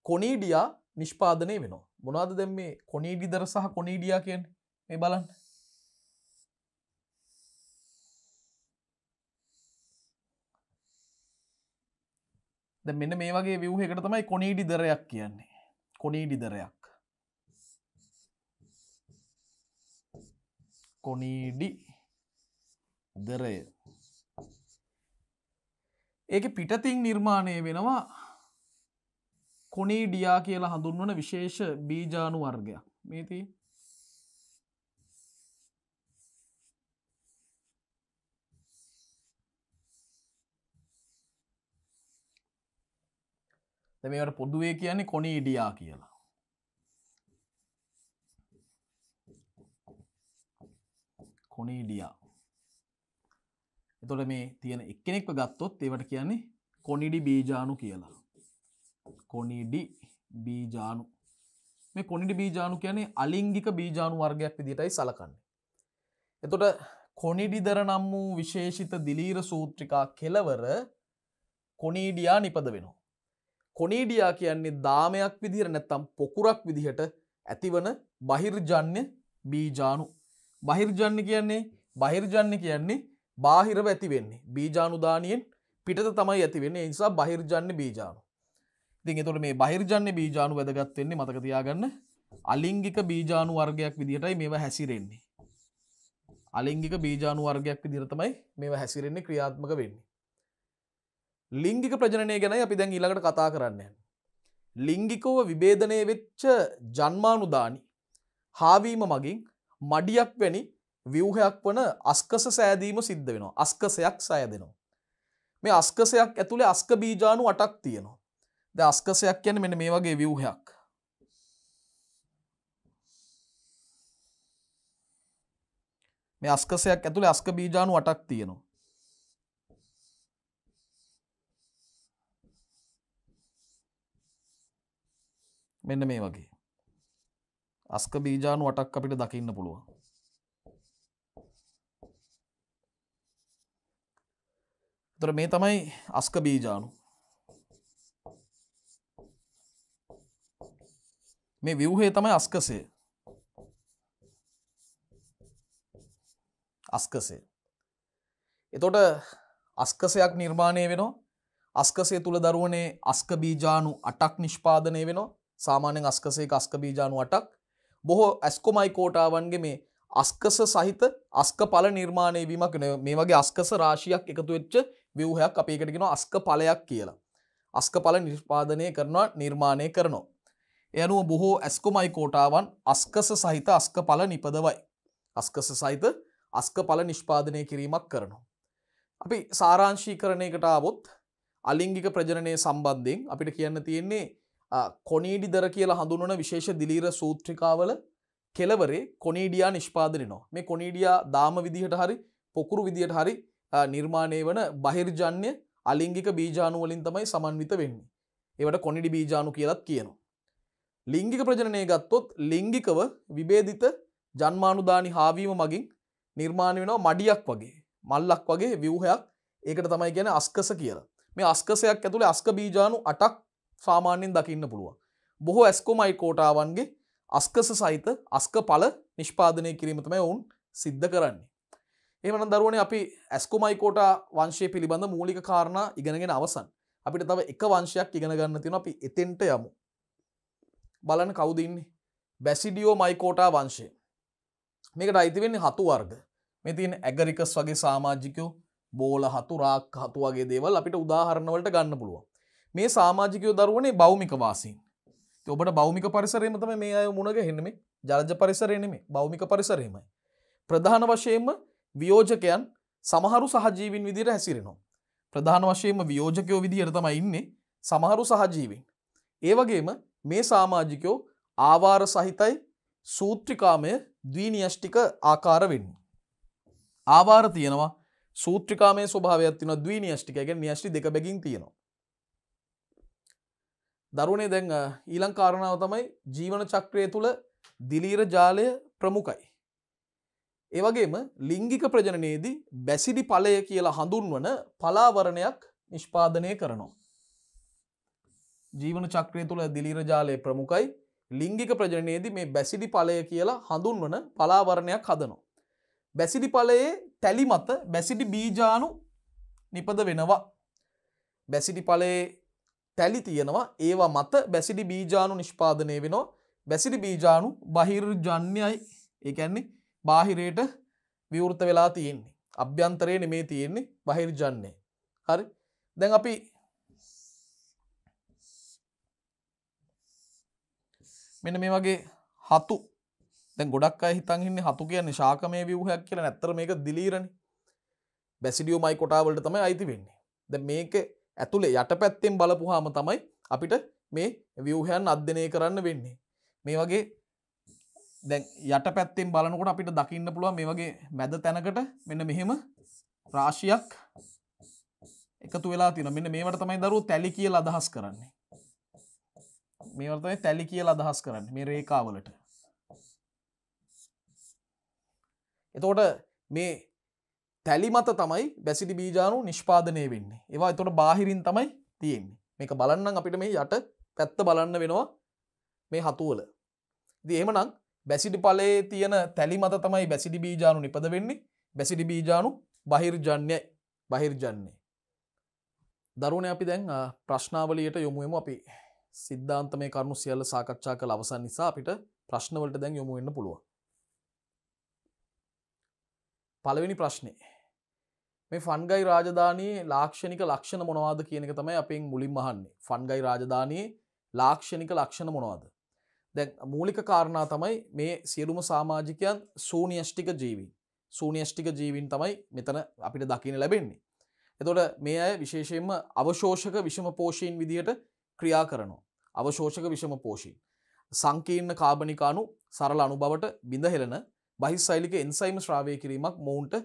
කොනීඩියා නිෂ්පාදනය වෙනවා. මොනවද දැන් මේ කොනීඩිදර සහ කොනීඩියා කියන්නේ? මේ බලන්න. දැන් මෙන්න මේ වගේ ව්‍යුහයකට තමයි කොනීඩිදරයක් කියන්නේ. කොනීඩිදරයක්. කොනීඩිදරය. ඒකේ පිටතින් නිර්මාණය වෙනවා කොනීඩියා කියලා හඳුන්වන විශේෂ බීජාණු වර්ගයක්. මේ තියෙන්නේ. දැන් මේවට පොදුවේ කියන්නේ කොනීඩියා කියලා. කොනීඩියා. එතකොට මේ තියෙන එක්කෙනෙක්ව ගත්තොත් ඒවට කියන්නේ කොනිඩි බීජාණු කියලා. කොනිඩි බීජාණු. මේ කොනිඩි බීජාණු කියන්නේ අලිංගික බීජාණු වර්ගයක් විදිහටයි සලකන්නේ. එතකොට කොනිඩිදර නම් වූ විශේෂිත දිලීර සූත්‍රිකා කෙලවර කොනීඩියා නිපද වෙනවා. කොනීඩියා කියන්නේ දාමයක් විදිහට නැත්තම් පොකුරක් විදිහට ඇතිවන බහිර්ජන්‍ය බීජාණු. බහිර්ජන්‍ය කියන්නේ බාහිරව ඇති වෙන්නේ. බීජාණු දානියෙන් පිටත තමයි ඇති වෙන්නේ. ඒ නිසා බහිර්ජන්‍ය බීජාණු. ඉතින් එතකොට මේ බහිර්ජන්‍ය බීජාණු වැදගත් වෙන්නේ මතක තියාගන්න අලිංගික බීජාණු වර්ගයක් විදිහටයි මේවා හැසිරෙන්නේ. අලිංගික බීජාණු වර්ගයක් විදිහට තමයි මේවා හැසිරෙන්නේ ක්‍රියාත්මක වෙන්නේ. ලිංගික ප්‍රජනනය ගැනයි අපි දැන් ඊළඟට කතා කරන්න යන්නේ. ලිංගිකව විභේදනය වෙච්ච ජන්මානුදානි හාවීම මගින් මඩියක් වැනි ව්‍යුහයක් වන අස්කස සෑදීම සිද්ධ වෙනවා. අස්කසයක් සෑදෙනවා. මේ අස්කසයක් ඇතුලේ අස්ක බීජාණු 8ක් තියෙනවා. දැන් අස්කසයක් කියන්නේ මෙන්න මේ වගේ ව්‍යුහයක්. මේ අස්කසයක් ඇතුලේ අස්ක බීජාණු 8ක් තියෙනවා. මෙන්න මේ වගේ. අස්ක බීජාණු 8ක් අපිට දකින්න පුළුවන්. එතකොට මේ තමයි අස්ක බීජාණු. මේ ව්‍යුහය තමයි අස්කසය. අස්කසය. එතකොට අස්කසයක් නිර්මාණය වෙනවා. අස්කසය තුල දරුවනේ අස්ක බීජාණු 8ක් නිෂ්පාදනය වෙනවා. සාමාන්‍යයෙන් අස්කසයක අස්ක බීජාණු 8ක්. බොහෝ ඇස්කොමයිකෝටාවන්ගේ මේ අස්කස සහිත අස්ක ඵල නිර්මාණය වීමක් මේ වගේ අස්කස රාශියක් එකතු වෙච්ච ව්‍යුහයක් අපි ඒකට කියනවා අස්ක ඵලයක් කියලා. අස්ක ඵල නිෂ්පාදනය කරනවා නිර්මාණය කරනවා. ඒ අනුව බොහෝ ඇස්කොමයිකෝටාවන් අස්කස සහිත අස්ක ඵල නිපදවයි. අස්කස සහිත අස්ක ඵල නිෂ්පාදනය කිරීමක් කරනවා. අපි සාරාංශීකරණයකට ආවොත් අලිංගික ප්‍රජනනය සම්බන්ධයෙන් අපිට කියන්න තියෙන්නේ කොනීඩිදර කියලා හඳුන්වන විශේෂ දිලීර සූත්‍රිකාවල කෙලවරේ කොනීඩියා නිෂ්පාදනය වෙනවා. මේ කොනීඩියා දාම විදිහට හරි පොකුරු විදිහට හරි නිර්මාණය වන බහිර්ජන්‍ය අලිංගික බීජාණු වලින් තමයි සමන්විත වෙන්නේ. ඒවට කොනිඩි බීජාණු කියලාත් කියනවා. ලිංගික ප්‍රජනනය ගත්තොත් ලිංගිකව විභේදිත ජන්මානුදානි හාවීම මගින් නිර්මාණය වෙනවා මඩියක් වගේ මල්ලක් වගේ ව්‍යුහයක්. ඒකට තමයි කියන්නේ අස්කස කියලා. මේ අස්කසයක් ඇතුලේ අස්ක බීජාණු 8ක් සාමාන්‍යයෙන් දකින්න පුළුවන්. බොහෝ ඇස්කොමයිකෝටාවන්ගේ අස්කස සහිත අස්ක ඵල නිෂ්පාදනය කිරීම තමයි වුන් සිද්ධ කරන්නේ. එහෙමනම් දරුවනේ අපි ඇස්කොමයිකෝටා වංශය පිළිබඳ මූලික කාරණා ඉගෙනගෙන අවසන්. අපිට තව එක වංශයක් ඉගෙන ගන්න තියෙනවා. අපි එතෙන්ට යමු. බලන්න කවුද ඉන්නේ? බැසිඩියෝ මයිකෝටා වංශය. මේකට අයිති වෙන්නේ හතු වර්ග. මේ තියෙන ඇගරිකස් වගේ සමාජිකයෝ, බෝල හතු, රාක් හතු වගේ දේවල් අපිට උදාහරණ වලට ගන්න පුළුවන්. මේ සමාජිකයෝ දරුවනේ භෞමික වාසීන්. ඉතින් ඔබට භෞමික පරිසරයේම තමයි මේ අය මුණ ගැහෙන්නේ. මේ ජලජ පරිසරය නෙමෙයි, භෞමික පරිසරයමයි. ප්‍රධාන වශයෙන්ම වියෝජකයන් සමහරු සහජීවීන් විදිහට හැසිරෙනවා. ප්‍රධාන වශයෙන්ම වියෝජකයෝ විදිහට තමයි ඉන්නේ සමහරු සහජීවීන්. ඒ වගේම මේ සමාජිකයෝ ආවාර සහිතයි සූත්‍රිකාමය ද්විනියෂ්ටික ආකාර වෙන්නේ. ආවාර තියෙනවා, සූත්‍රිකාමය ස්වභාවයක් තියෙනවා, ද්විනියෂ්ටික කියන්නේ නියෂ්ටි දෙක බැගින් තියෙනවා. දරුවනේ දැන් ඊළඟ කාරණාව තමයි ජීවන චක්‍රය තුල දිලීර ජාලය ප්‍රමුඛයි. ඒ වගේම ලිංගික ප්‍රජනනයේදී බැසිඩි ඵලය කියලා හඳුන්වන පලාවරණයක් නිෂ්පාදනය කරනවා. ජීවන චක්‍රය තුල දිලීර ජාලය ප්‍රමුඛයි. ලිංගික ප්‍රජනනයේදී මේ බැසිඩි ඵලය කියලා හඳුන්වන පලාවරණයක් හදනවා. බැසිඩි ඵලයේ තැලි මත බැසිඩි බීජාණු නිපද වෙනවා. බැසිඩි ඵලයේ තැලි තියෙනවා, ඒවා මත බැසිඩි බීජාණු නිෂ්පාදනය වෙනවා. බැසිඩි බීජාණු බහිර්ජන්‍යයි. ඒ කියන්නේ බාහිරයට විවෘත වෙලා තියෙන්නේ. අභ්‍යන්තරයේ නෙමේ තියෙන්නේ, බහිර්ජන්‍යයි. හරි. දැන් අපි මෙන්න මේ වගේ හතු, දැන් ගොඩක් අය හිතන් ඉන්නේ හතු කියන්නේ ශාකමය ව්‍යුහයක් කියලා. නැත්තර මේක දිලීරනේ. බැසිඩියෝ මයිකෝටා වලට තමයි අයිති වෙන්නේ. දැන් මේක ඇතුලේ යටපැත්තෙන් බලපුවාම තමයි අපිට මේ ව්‍යුහයන් අධ්‍යයනය කරන්න වෙන්නේ. මේ වගේ දැන් යට පැත්තෙන් බලනකොට අපිට දකින්න පුළුවන් මේ වගේ මැද තැනකට මෙන්න මෙහෙම රාශියක් එකතු වෙලා තියෙනවා. මෙන්න මේවට තමයි දරුවෝ තැලි කියලා අදහස් කරන්නේ. මේවට තමයි තැලි කියලා අදහස් කරන්නේ මේ රේඛාවලට. එතකොට මේ තැලි මත තමයි බැසිඩි බීජාණු නිෂ්පාදනය වෙන්නේ. ඒවා එතකොට බාහිරින් තමයි තියෙන්නේ. මේක බලන්නම් අපිට මේ යට පැත්ත බලන්න වෙනවා මේ හතු වල. ඉතින් එහෙමනම් බැසිඩි ඵලයේ තියෙන තැලි මත තමයි බැසිඩි බීජාණු නිපද වෙන්නේ. බැසිඩි බීජාණු බහිර්ජන්‍යයි. බහිර්ජන්‍ය. දරුවනේ අපි දැන් ප්‍රශ්නාවලියට යොමු වෙමු. අපි සිද්ධාන්තමය කරුණු සියල්ල සාකච්ඡා කළ අවසන් නිසා අපිට ප්‍රශ්න වලට දැන් යොමු වෙන්න පුළුවන්. පළවෙනි ප්‍රශ්නේ. මේ ෆන්ගයි රාජධානියේ ලාක්ෂණික ලක්ෂණ මොනවද කියන එක තමයි අපෙන් මුලින්ම අහන්නේ. ෆන්ගයි රාජධානියේ ලාක්ෂණික ලක්ෂණ මොනවද? දැන් මූලික කාරණා තමයි මේ සියලුම සමාජිකයන් ශූන්‍යෂ්ටික ජීවීන්. ශූන්‍යෂ්ටික ජීවීන් තමයි මෙතන අපිට දකින්න ලැබෙන්නේ. එතකොට මේ අය විශේෂයෙන්ම අවශෝෂක විෂම පෝෂීන් විදියට ක්‍රියා කරනවා. අවශෝෂක විෂම පෝෂීන්. සංකීර්ණ කාබනික අණු සරල අණු බවට බිඳ හෙළන බහිස්සෛලික එන්සයිම් ශ්‍රාවය කිරීමක් මොවුන්ට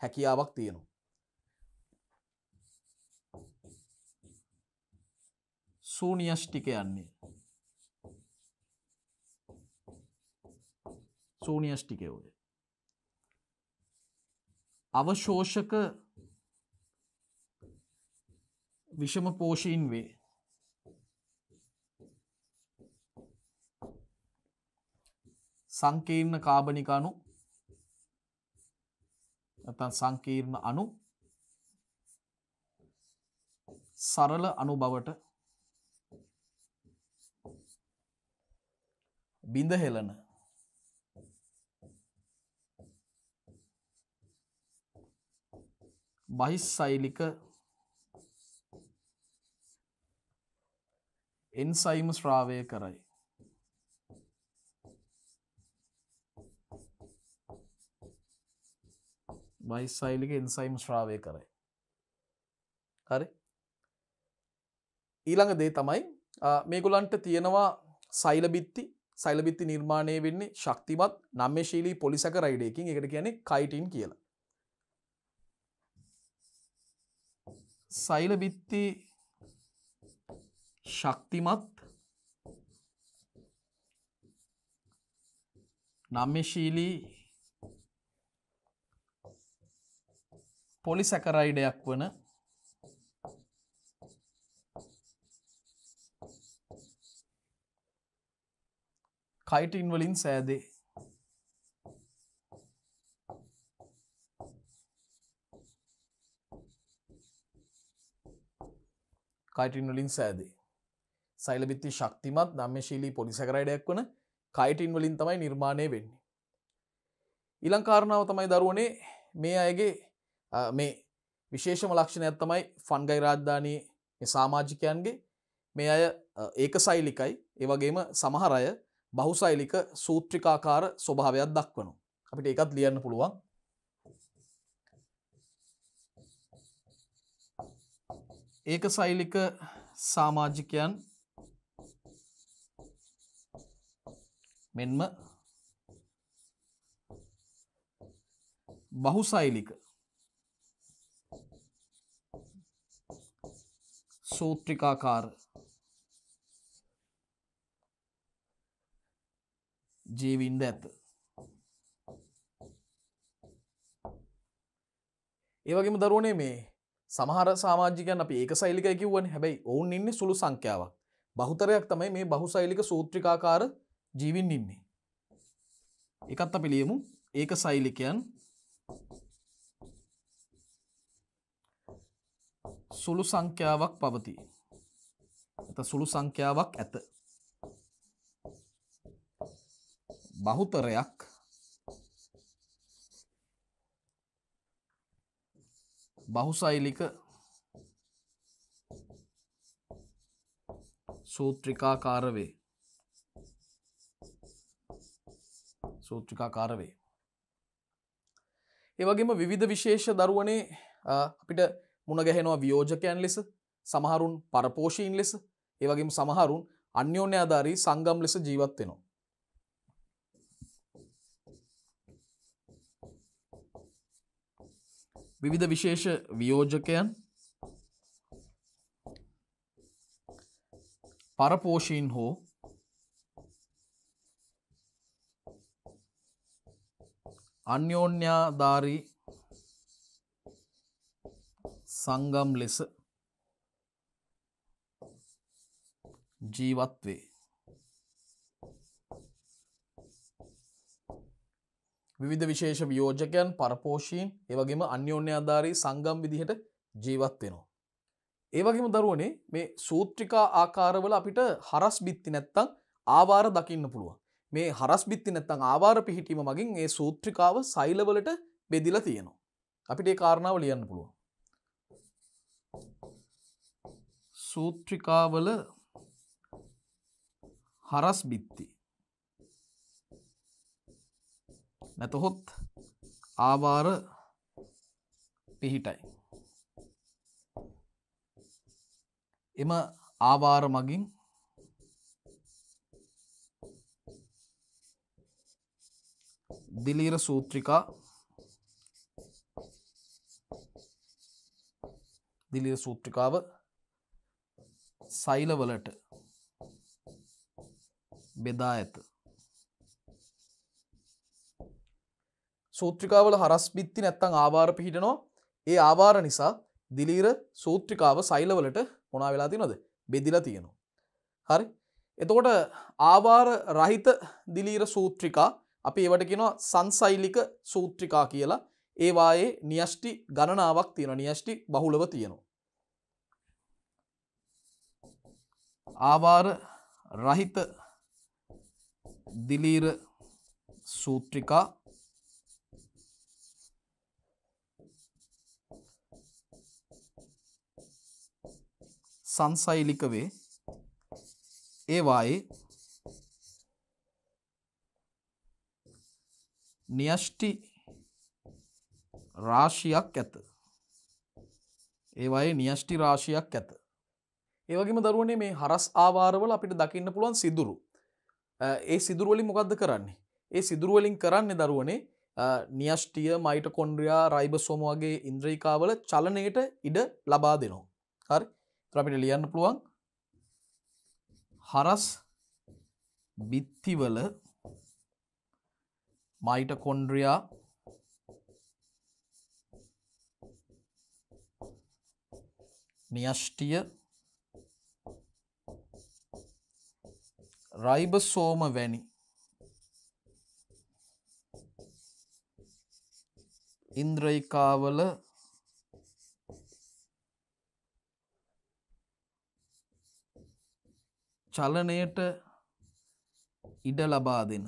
හැකියාවක් තියෙනවා. ශූන්‍යෂ්ටිකයන්නේ. ශූන්‍යෂ්ටිකයෝ. අවශෝෂක විෂම පෝෂීන් වේ. සංකීර්ණ කාබනික අණු නැත්නම් සංකීර්ණ අණු සරල අණු බවට බිඳ හෙළන බහිස්සෛලික එන්සයිම් ශ්‍රාවය කරයි. බහිස්සෛලික එන්සයිම් ශ්‍රාවය කරයි. හරි. ඊළඟ දේ තමයි මේගොල්ලන්ට තියෙනවා සෛල බිත්ති. සෛල බිත්ති නිර්මාණය වෙන්නේ ශක්තිමත් නම්‍යශීලී පොලිසැකරයිඩයකින්. ඒකට කියන්නේ කයිටින් කියලා. සෛල බිත්ති ශක්තිමත් නම්‍යශීලී පොලිසැකරයිඩයක් වන කයිටින් වලින් සෑදේ. කයිටින් වලින් සෑදේ. සෛල බිත්ති ශක්තිමත් නම්‍යශීලී පොලිසැකරයිඩයක් වන කයිටින් වලින් තමයි නිර්මාණය වෙන්නේ. ඊළඟ කාරණාව තමයි දරුවනේ මේ අයගේ මේ විශේෂම ලක්ෂණයක් තමයි ෆන්ගයි රාජධානියේ මේ සමාජිකයන්ගේ මේ අය ඒකසෛලිකයි. ඒ වගේම සමහර අය බහුසෛලික සූත්‍රිකාකාර ස්වභාවයක් දක්වනවා. අපිට ඒකත් ලියන්න පුළුවන්. ඒකසෛලික සමාජිකයන් මෙන්ම බහුසෛලික සූත්‍රිකාකාර ජීවින්ද ඇත. ඒ වගේම දරුවනේ මේ සමහර සමාජිකයන් අපි ඒකසෛලිකයි කිව්වනේ. හැබැයි ඔවුන් ඉන්නේ සුළු සංඛ්‍යාවක්. බහුතරයක් තමයි මේ බහුසෛලික සූත්‍රිකාකාර ජීවින් ඉන්නේ. ඒකත් අපි ලියමු. ඒකසෛලිකයන් සුළු සංඛ්‍යාවක් පවතී. සුළු සංඛ්‍යාවක් ඇත. බහුතරයක් බහුසෛලික සූත්‍රිකාකාර වේ. සූත්‍රිකාකාර වේ. ඒ වගේම විවිධ විශේෂ දරුවනේ අපිට මුණ ගැහෙනවා වියෝජකයන් ලෙස, සමහරුන් පරපෝෂීන් ලෙස, ඒ වගේම සමහරුන් අන්‍යෝන්‍යාධාරී සංගම් ලෙස ජීවත් වෙනවා. විවිධ විශේෂ වියෝජකයන් පරපෝෂීන් හෝ අන්‍යෝන්‍යාධාරී සංගම් ලෙස ජීවත් වේ. විවිධ විශේෂ වියෝජකයන් පරපෝෂීන් ඒ වගේම අන්‍යෝන්‍යාධාරී සංගම් විදිහට ජීවත් වෙනවා. ඒ වගේම දරුවනේ මේ සූත්‍රිකා ආකාරවල අපිට හරස් බිත්ති නැත්තම් ආවාර දකින්න පුළුවන්. මේ හරස් බිත්ති නැත්තම් ආවාර පිහිටීම මගින් මේ සූත්‍රිකාව සෛලවලට බෙදිලා තියෙනවා. අපිට ඒ කාරණාව ලියන්න පුළුවන්. සූත්‍රිකාවල හරස් බිත්ති නැතහොත් ආවාර පිහිටයි. එම ආවාර මගින් දිලීර සූත්‍රිකාව සෛලවලට බෙදා ඇත. සූත්‍රිකාවල හරස් බිත්ති නැත්තම් ආවාර පිහිටනවා. ඒ ආවාර නිසා දිලීර සූත්‍රිකාව සෛලවලට මොනවා වෙලා තියෙනවද? බෙදිලා තියෙනවා. හරි. එතකොට ආවාර රහිත දිලීර සූත්‍රිකා අපි ඒවට කියනවා සංසෛලික සූත්‍රිකා කියලා. ඒ වායේ න්‍යෂ්ටි ගණනාවක් තියෙනවා. න්‍යෂ්ටි බහුලව තියෙනවා. ආවාර රහිත දිලීර සූත්‍රිකා සංසෛලික වේ. ඒ වායේ න්‍යෂ්ටි රාශියක් ඇත. ඒ වායේ න්‍යෂ්ටි රාශියක් ඇත. ඒ වගේම දරුවනේ මේ හරස් ආවාරවල අපිට දකින්න පුළුවන් සිදුරු. ඒ සිදුරු වලින් මොකද්ද කරන්නේ? ඒ සිදුරු වලින් කරන්නේ දරුවනේ න්‍යෂ්ටිය, මයිටොකොන්ඩ්‍රියා, රයිබෝසෝම වගේ ඉන්ද්‍රිකාවල චලනයට ඉඩ ලබා දෙනවා. හරි. ඒත් අපිට ලියන්න පුළුවන් හරස් බිත්තිවල මයිටොකොන්ඩ්‍රියා න්‍යෂ්ටිය රයිබෝසෝම වැනි ඉන්ද්‍රිකාවල චලනයට ඉඩ ලබා දෙන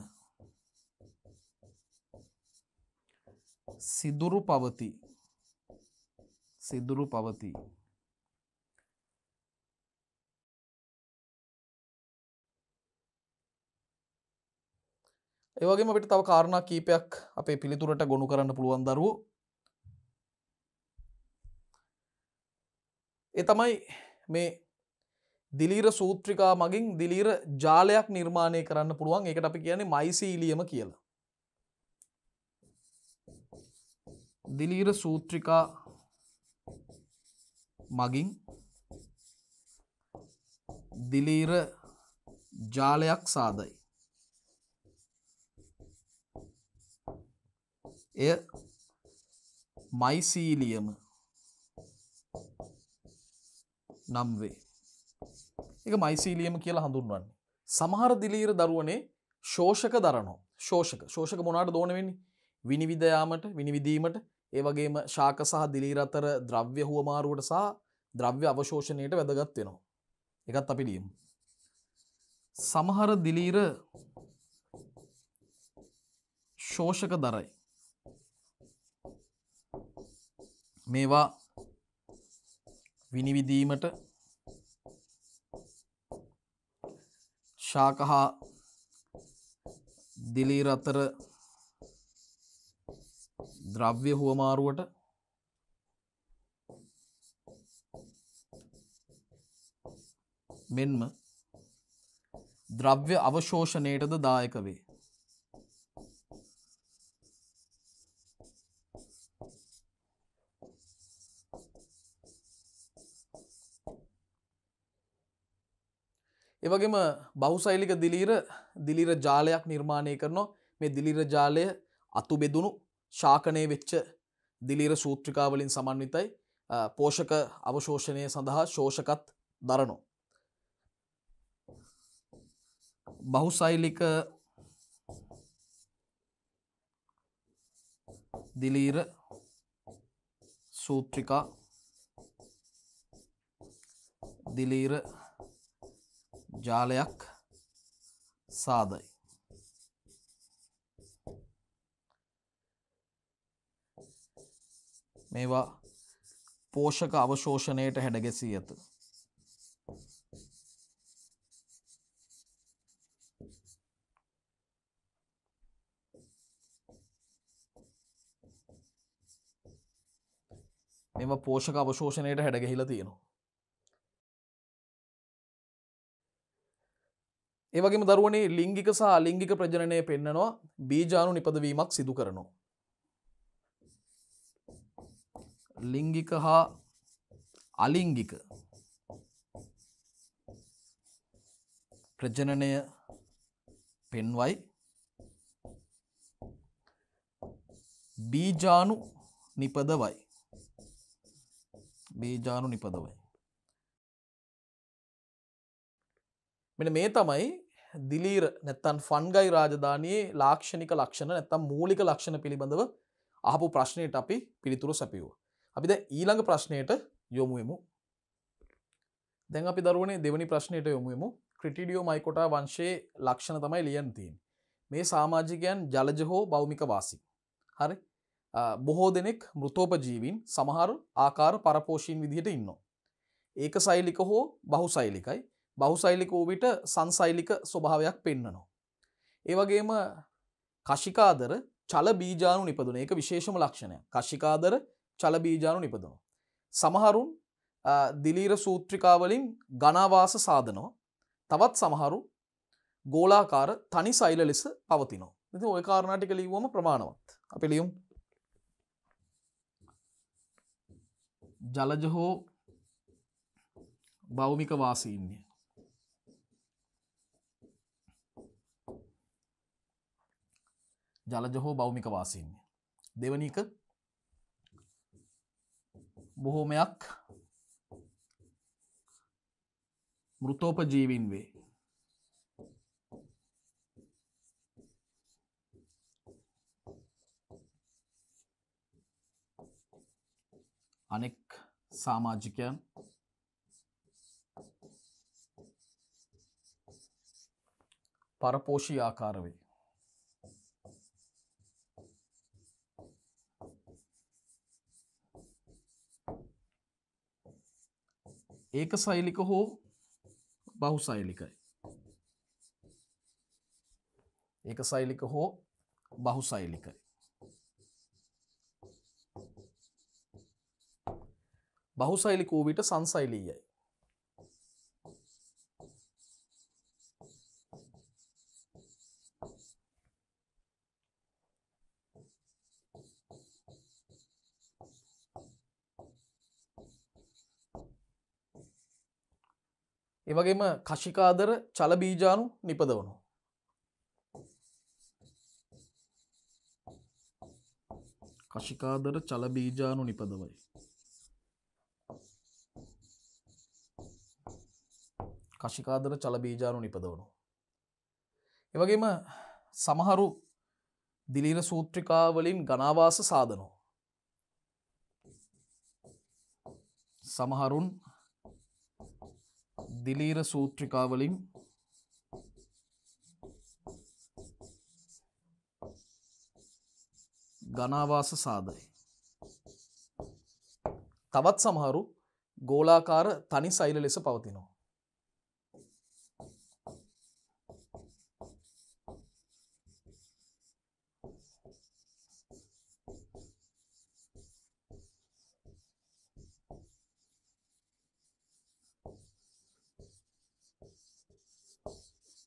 සිදුරු පවතී. ඒ වගේම අපිට තව කාරණා කීපයක් අපේ පිළිතුරට ගොනු කරන්න පුළුවන් දරුවෝ. ඒ තමයි මේ දිලීර සූත්‍රිකා මගින් දිලීර ජාලයක් නිර්මාණය කරන්න පුළුවන්. ඒකට අපි කියන්නේ මයිසීලියම කියලා. දිලීර සූත්‍රිකා මගින් දිලීර ජාලයක් සාදයි. එය මයිසීලියම නම් වේ. ඒක මයිසීලියම කියලා හඳුන්වන්නේ. සමහර දිලීර දරුවනේ ශෝෂක දරනවා. ශෝෂක මොනවාට දෝන වෙන්නේ? විනිවිද යාමට, විනිවිදීමට, ඒ වගේම ශාක සහ දිලීර අතර ද්‍රව්‍ය හුවමාරුවට සහ ද්‍රව්‍ය අවශෝෂණයට වැදගත් වෙනවා. ඒකත් අපි ලියමු. සමහර දිලීර ශෝෂක දරයි. මේවා විනිවිදීමට ශාක හා දිලීර අතර ද්‍රව්‍ය හුවමාරුවට මෙන්ම ද්‍රව්‍ය අවශෝෂණයටද දායක වේ. එවගේම බහුසෛලික දිලීර ජාලයක් නිර්මාණය කරනවා. මේ දිලීර ජාලය අතු බෙදුණු ශාකනය වෙච්ච දිලීර සූත්‍රිකාවලින් සමන්විතයි. පෝෂක අවශෝෂණය සඳහා ශෝෂකත් දරනවා. බහුසෛලික දිලීර සූත්‍රිකා දිලීර ජාලයක් සාදයි. මේවා පෝෂක අවශෝෂණයට හැඩගැසී ඇත. මේවා පෝෂක අවශෝෂණයට හැඩගැහිලා තියෙනවා. ඒ වගේම දරුවනේ ලිංගික සහ අලිංගික ප්‍රජනනය පෙන්නනවා බීජාණු නිපදවීමක් සිදු කරනවා. ලිංගික හා අලිංගික ප්‍රජනනය පෙන්වයි බීජාණු නිපදවයි. බීජාණු නිපදවයි. මෙන්න මේ තමයි දිලීර නැත්තම් ෆන්ගයි රාජධානියේ ලාක්ෂණික ලක්ෂණ නැත්තම් මූලික ලක්ෂණ පිළිබඳව අහපු ප්‍රශ්නයට අපි පිළිතුරු සැපයුවා. අපි දැන් ඊළඟ ප්‍රශ්නයට යොමු වෙමු. දැන් අපි දරුවනේ දෙවෙනි ප්‍රශ්නයට යොමු වෙමු. ක්‍රිටිඩියෝ මයිකොටා වංශයේ ලක්ෂණ තමයි ලියන්න තියෙන්නේ. මේ සමාජිකයන් ජලජ හෝ භෞමික වාසී. හරි? බොහෝ දෙනෙක් මෘතෝපජීවීන් සමහර ආකාර පරපෝෂීන් විදිහට ඉන්නවා. ඒකසෛලික හෝ බහුසෛලිකයි. බහුසෛලික වූ විට සංසෛලික ස්වභාවයක් පෙන්වනවා. ඒ වගේම කශිකාදර චල බීජාණු නිපදවන එක විශේෂම ලක්ෂණයක්. කශිකාදර චල බීජාණු නිපදවනවා. සමහරුන් දිලීර සූත්‍රිකාවලින් ඝනාවාස සාදනවා. තවත් සමහරු ගෝලාකාර තනි සෛල ලෙස පවතිනවා. ඉතින් ওই කාරණා ටික ලියුවම ප්‍රමාණවත්. අපි ලියමු. ජලජ හෝ භෞමික වාසීන්ය. ජලජ හෝ භෞමික වාසීන්ය. දෙවැනි එක බොහෝමයක් මෘතෝපජීවීන් වේ. අනෙක් සමාජිකයන් පරපෝෂී ආකාර වේ. ඒකසෛලික හෝ බහුසෛලිකයි. ඒකසෛලික හෝ බහුසෛලිකයි. බහුසෛලික වූ විට සංසෛලීයයි. ඒ වගේම කශිකාදර චල බීජාණු නිපදවනවා. කශිකාදර චල බීජාණු නිපදවයි. කශිකාදර චල බීජාණු නිපදවනවා. ඒ වගේම සමහරු දිලීර සූත්‍රිකා වලින් ඝනාවාස සාදනවා. සමහරුන් දිලීර සූත්‍රිකා වලින් ඝනාවාස සාදයි. තවත් සමහරු ගෝලාකාර තනි සෛල ලෙස පවතිනවා.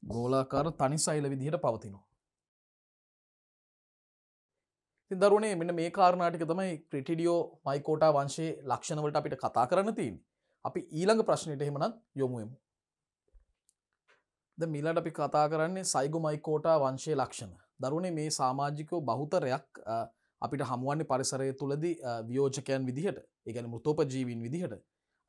ගෝලාකාර තනි සෛල විදිහට පවතිනවා. ඉතින් දරුවනේ මෙන්න මේ කාරණා ටික තමයි ක්‍රිටිඩියෝ මයිකෝටා වංශයේ ලක්ෂණ වලට අපිට කතා කරන්න තියෙන්නේ. අපි ඊළඟ ප්‍රශ්නෙට එහෙමනම් යමු එමු. දැන් ඊළඟට අපි කතා කරන්නේ සයිගෝමයිකෝටා වංශයේ ලක්ෂණ. දරුවනේ මේ සමාජිකව බහුතරයක් අපිට හමුවන්නේ පරිසරය තුලදී වියෝජකයන් විදිහට. ඒ කියන්නේ මෘතෝපජීවීන් විදිහට.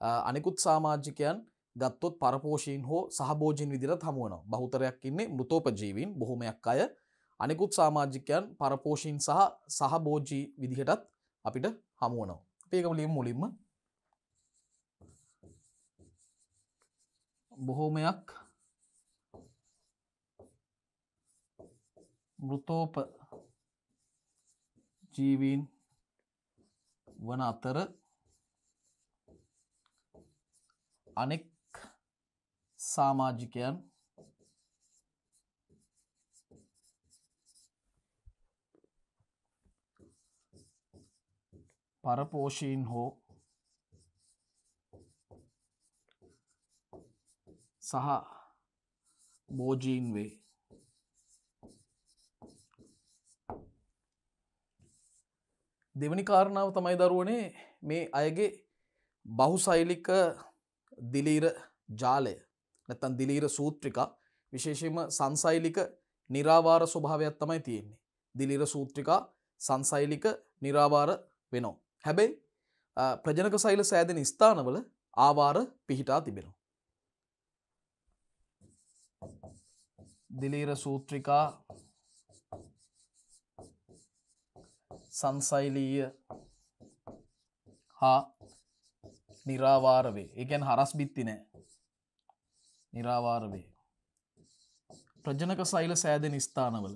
අනිකුත් සමාජිකයන් ගත්තොත් පරපෝෂීන් හෝ සහභෝජීන් විදිහට හමු වෙනවා. බහුතරයක් ඉන්නේ මෘතෝපජීවීන්, බොහොමයක් අය අනිකුත් සමාජිකයන් පරපෝෂීන් සහ සහභෝජී විදිහටත් අපිට හමු වෙනවා. අපි ඒකම ලියමු මුලින්ම. බොහොමයක් මෘතෝපජීවීන් වන අතර අනෙක් සමාජිකයන් පරපෝෂීන් හෝ සහ භෝජීන් වේ. දෙවැනි කාරණාව තමයි දරුවනේ මේ අයගේ බහුසෛලික දිලීර ජාලය නැත්තම් දිලීර සූත්‍රිකා විශේෂයෙන්ම සංසෛලික නිරාවාර ස්වභාවයක් තමයි තියෙන්නේ. දිලීර සූත්‍රිකා සංසෛලික නිරාවාර වෙනවා. හැබැයි ප්‍රජනක සෛල සෑදෙන ස්ථානවල ආවාර පිහිටා තිබෙනවා. දිලීර සූත්‍රිකා සංසෛලීය හා නිරාවාර වේ. ඒ කියන්නේ හරස් බිත්ති නැහැ. නිරාවාර වේ. ප්‍රජනක සෛල සෑදෙන ස්ථානවල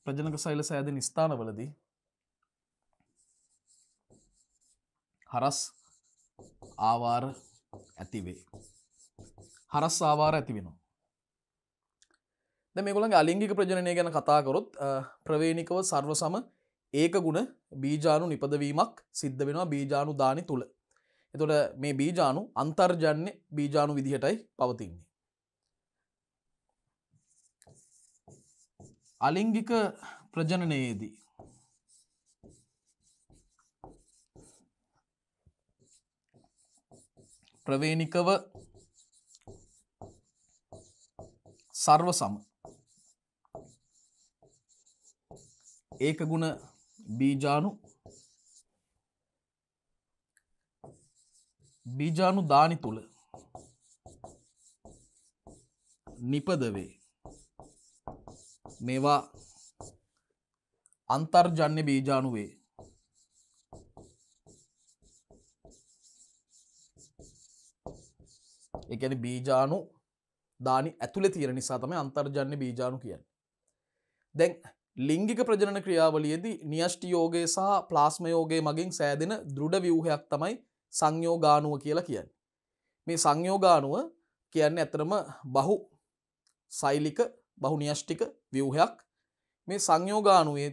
ප්‍රජනක සෛල සෑදෙන ස්ථානවලදී හරස් ආවාර ඇතිවේ. හරස් ආවාර ඇති වෙනවා. දැන් මේගොල්ලන්ගේ අලිංගික ප්‍රජනනය ගැන කතා කරොත් ප්‍රවේණිකව සර්ව සම ඒක ගුණ බීජාණු නිපදවීමක් සිද්ධ වෙනවා බීජාණු දානි තුල. එතකොට මේ බීජාණු අන්තර්ජන්‍ය බීජාණු විදිහටයි පවතින්නේ. අලිංගික ප්‍රජනනයේදී ප්‍රවේණිකව සර්ව සම ඒක ගුණ බීජාණු දානි තුල නිපද වේ. මේවා අන්තර්ජන්‍ය බීජාණු වේ. ඒ කියන්නේ බීජාණු දානි ඇතුලේ තියෙන නිසා තමයි අන්තර්ජන්‍ය බීජාණු කියන්නේ. දැන් ලිංගික ප්‍රජනන ක්‍රියාවලියේදී න්‍යෂ්ටි යෝගය සහ ප්ලාස්ම යෝගය මගින් සෑදෙන දෘಢ ව්‍යුහයක් තමයි සංයෝගාණුව කියලා කියන්නේ. මේ සංයෝගාණුව කියන්නේ ඇත්තටම බහු සෛලික බහු න්‍යෂ්ටික ව්‍යුහයක්. මේ සංයෝගාණුවේ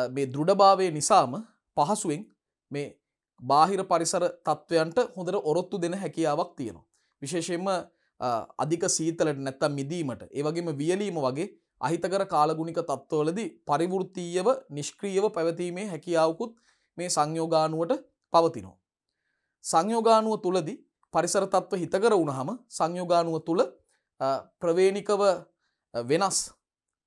මේ දෘಢභාවය නිසාම පහසුවෙන් මේ බාහිර පරිසර තත්වයන්ට හොඳට ඔරොත්තු දෙන හැකියාවක් තියෙනවා. විශේෂයෙන්ම අධික සීතලට නැත්තම් මිදීමට ඒ වගේම වියලීම වගේ අහිතකර කාලගුණික තත්ත්වවලදී පරිවෘත්තීයව නිෂ්ක්‍රීයව පැවතීමේ හැකියාවකුත් මේ සංයෝගාණුවට පවතිනවා. සංයෝගාණුව තුලදී පරිසර තත්ත්ව හිතකර වුණාම සංයෝගාණුව තුල ප්‍රවේණිකව වෙනස්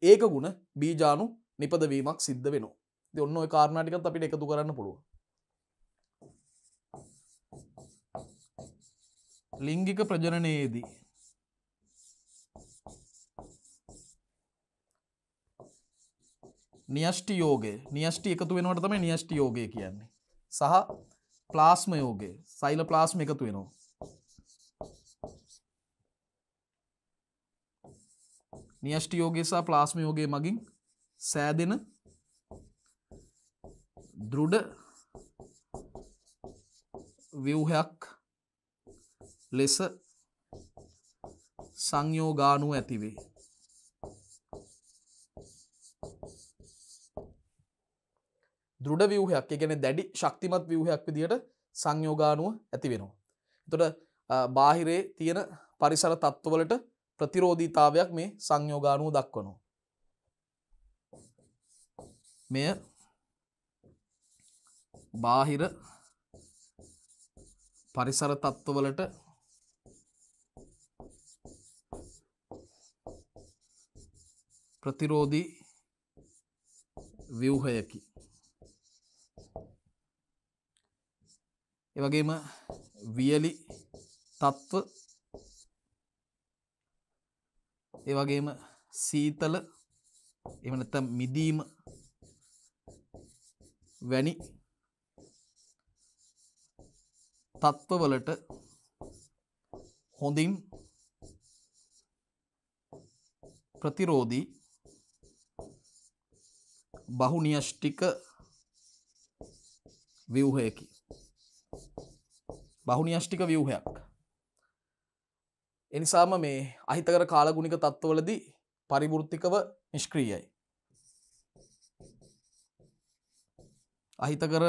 ඒක ගුණ බීජාණු නිපදවීමක් සිද්ධ වෙනවා. ඉතින් ඔන්න ඔය කාරණා ටිකත් අපිට එකතු කරන්න පුළුවන්. ලිංගික ප්‍රජනනයේදී න්‍යෂ්ටි යෝගය න්‍යෂ්ටි එකතු වෙනවට තමයි න්‍යෂ්ටි යෝගය කියන්නේ. සහ ප්ලාස්ම යෝගය සෛල ප්ලාස්ම එකතු වෙනවා. න්‍යෂ්ටි යෝගය සහ ප්ලාස්ම යෝගය මගින් සෑදෙන දෘಢ ව්‍යුහයක් ලෙස සංයෝගාණුව ඇතිවේ. දෘඩ ව්‍යුහයක් ඒ කියන්නේ දැඩි ශක්තිමත් ව්‍යුහයක් විදිහට සංයෝගාණුව ඇති වෙනවා. එතකොට බාහිරේ තියෙන පරිසර තත්ත්වවලට ප්‍රතිරෝධීතාවයක් මේ සංයෝගාණුව දක්වනවා. මෙය බාහිර පරිසර තත්ත්වවලට ප්‍රතිරෝධී ව්‍යුහයකි. ඒ වගේම වියලි තත්ත්ව ඒ වගේම සීතල එහෙම නැත්නම් මිදීම වැනි තත්ත්වවලට හොඳින් ප්‍රතිරෝධී බහුන්‍යෂ්ටික ව්‍යුහයකි. බහුන්‍යෂ්ටික ව්‍යුහයක්. එනිසාම මේ අහිතකර කාලගුණික තත්ත්වවලදී පරිවෘත්තිකව නිෂ්ක්‍රීයයි. අහිතකර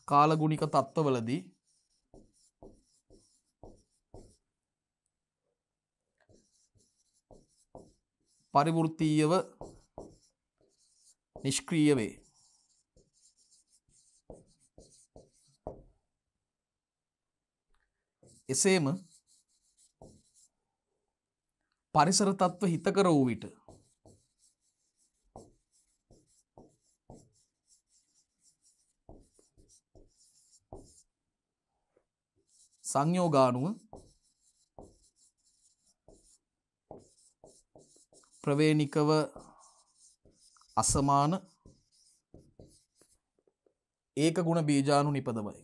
කාලගුණික තත්ත්වවලදී පරිවෘත්තීයව නිෂ්ක්‍රීය වේ. එසේම පරිසර තත්ත්ව හිතකර වූ විට සංයෝගාණුව ප්‍රවේණිකව අසමාන ඒක ගුණ බීජාණු නිපදවයි.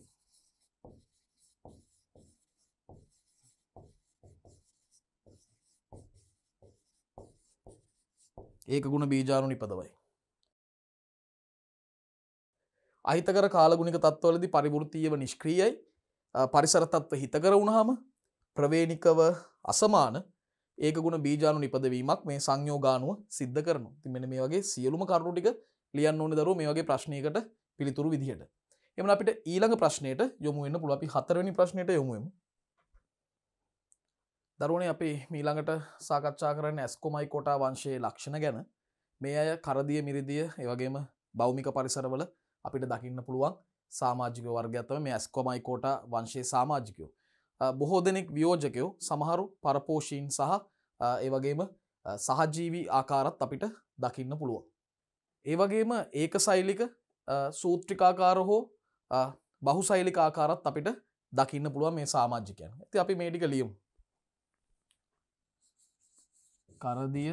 ඒක ගුණ බීජාණු නිපදවයි. අහිතකර කාලගුණික තත්ත්වවලදී පරිවෘත්තීයව නිෂ්ක්‍රීයයි. පරිසර තත්ත්ව හිතකර වුණාම ප්‍රවේණිකව අසමාන ඒක ගුණ බීජාණු නිපදවීමක් මේ සංයෝගාණුව සිද්ධ කරනවා. ඉතින් මෙන්න මේ වගේ සියලුම කරුණු ටික ලියන්න ඕනේ දරුවෝ මේ වගේ ප්‍රශ්නයකට පිළිතුරු විදිහට. එhmenan අපිට ඊළඟ ප්‍රශ්නයට යොමු වෙන්න පුළුවන්. අපි හතරවෙනි ප්‍රශ්නයට යොමු වෙමු. දරුවනේ අපි ඊළඟට සාකච්ඡා කරන්නේ ඇස්කොමයිකෝටා වංශයේ ලක්ෂණ ගැන. මේ අය කරදිය මිරිදිය ඒ වගේම භෞමික පරිසරවල අපිට දකින්න පුළුවන් සමාජික වර්ගයක් තමයි මේ ඇස්කොමයිකෝටා වංශයේ සමාජිකයෝ. බොහෝ දෙනෙක් වියෝජකයෝ, සමහරු පරපෝෂීන් සහ ඒ වගේම සහජීවී ආකාරات අපිට දකින්න පුළුවන්. ඒ වගේම ඒකශෛලික සූත්‍රිකාකාර හෝ බහුශෛලික ආකාරات අපිට දකින්න පුළුවන් මේ සමාජිකයන්. ඉතින් අපි මේ ටික ලියමු. කරදිය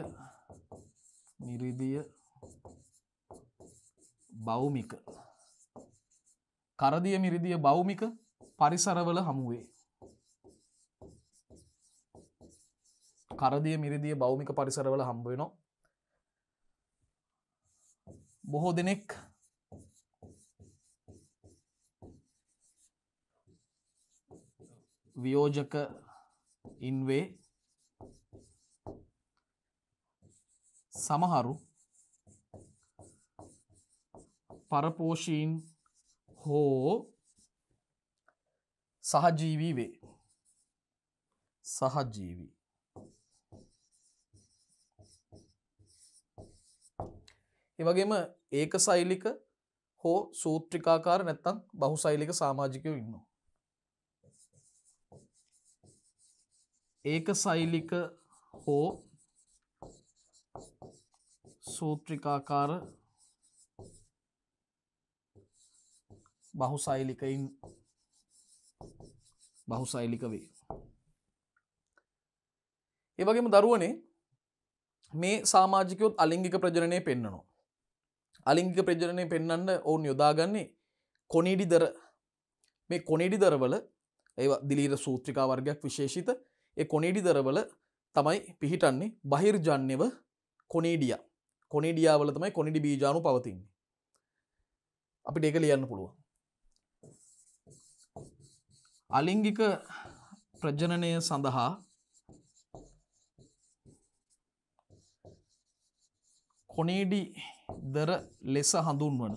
මිරිදිය භෞමික කරදිය මිරිදිය භෞමික පරිසරවල හමුවේ. කරදිය මිරිදිය භෞමික පරිසරවල හම්බ වෙනවා. බොහෝ දෙනෙක් වියෝජක ඉන්වේ, සමහරු පරපෝෂීන් හෝ සහජීවී වේ. සහජීවී. ඒ වගේම ඒකශෛලික හෝ සූත්‍රිකාකාර නැත්නම් බහුශෛලික සමාජිකයෝ ඉන්නවා. ඒකශෛලික හෝ සූත්‍රිකාකාර බහුශෛලිකයින් බහුශෛලික වේ. ඒ වගේම දරුවනේ මේ සමාජිකයොත් අලිංගික ප්‍රජනනය පෙන්වනවා. අලිංගික ප්‍රජනනය පෙන්වන්න ඔවුන් යොදාගන්නේ කොනිඩිදර. මේ කොනිඩිදරවල ඒවා දිලීර සූත්‍රිකා වර්ගයක් විශේෂිත ඒ කොනිඩිදරවල තමයි පිහිටන්නේ බහිර්ජන්‍යව කොනිඩියා. කොනිඩියා වල තමයි කොනිඩි බීජාණු පවතින්නේ. අපිට ඒක ලියන්න පුළුවන්. අලිංගික ප්‍රජනනය සඳහා කොනිඩි දර ලෙස හඳුන්වන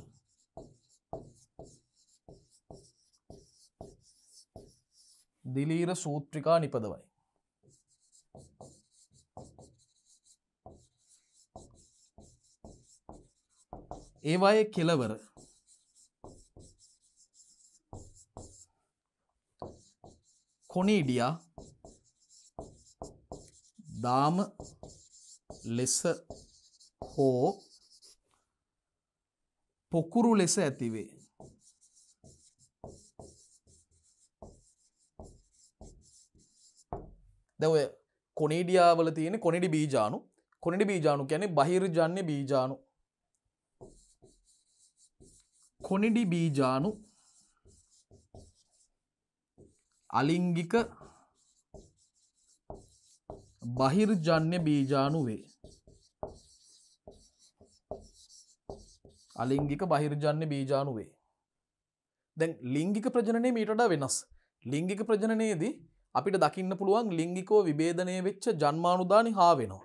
දිලීර සූත්‍රිකා නිපදවයි. ඒවායේ කෙලවර කොනීඩියා දාම ලෙස හෝ පොකුරු ලෙස ඇතිවේ. දැන් ඔය කොනීඩියාවල තියෙන කොනිඩි බීජාණු. කොනිඩි බීජාණු කියන්නේ බහිර්ජන්‍ය බීජාණු. කොනිඩි බීජාණු අලිංගික බහිර්ජන්‍ය බීජාණු වේ. අලිංගික බහිර්ජන්‍ය බීජාණු වේ. දැන් ලිංගික ප්‍රජනනය මීට වඩා වෙනස්. ලිංගික ප්‍රජනනයේදී අපිට දකින්න පුළුවන් ලිංගිකව විභේදනය වෙච්ච ජන්මානුදානි හා වෙනවා.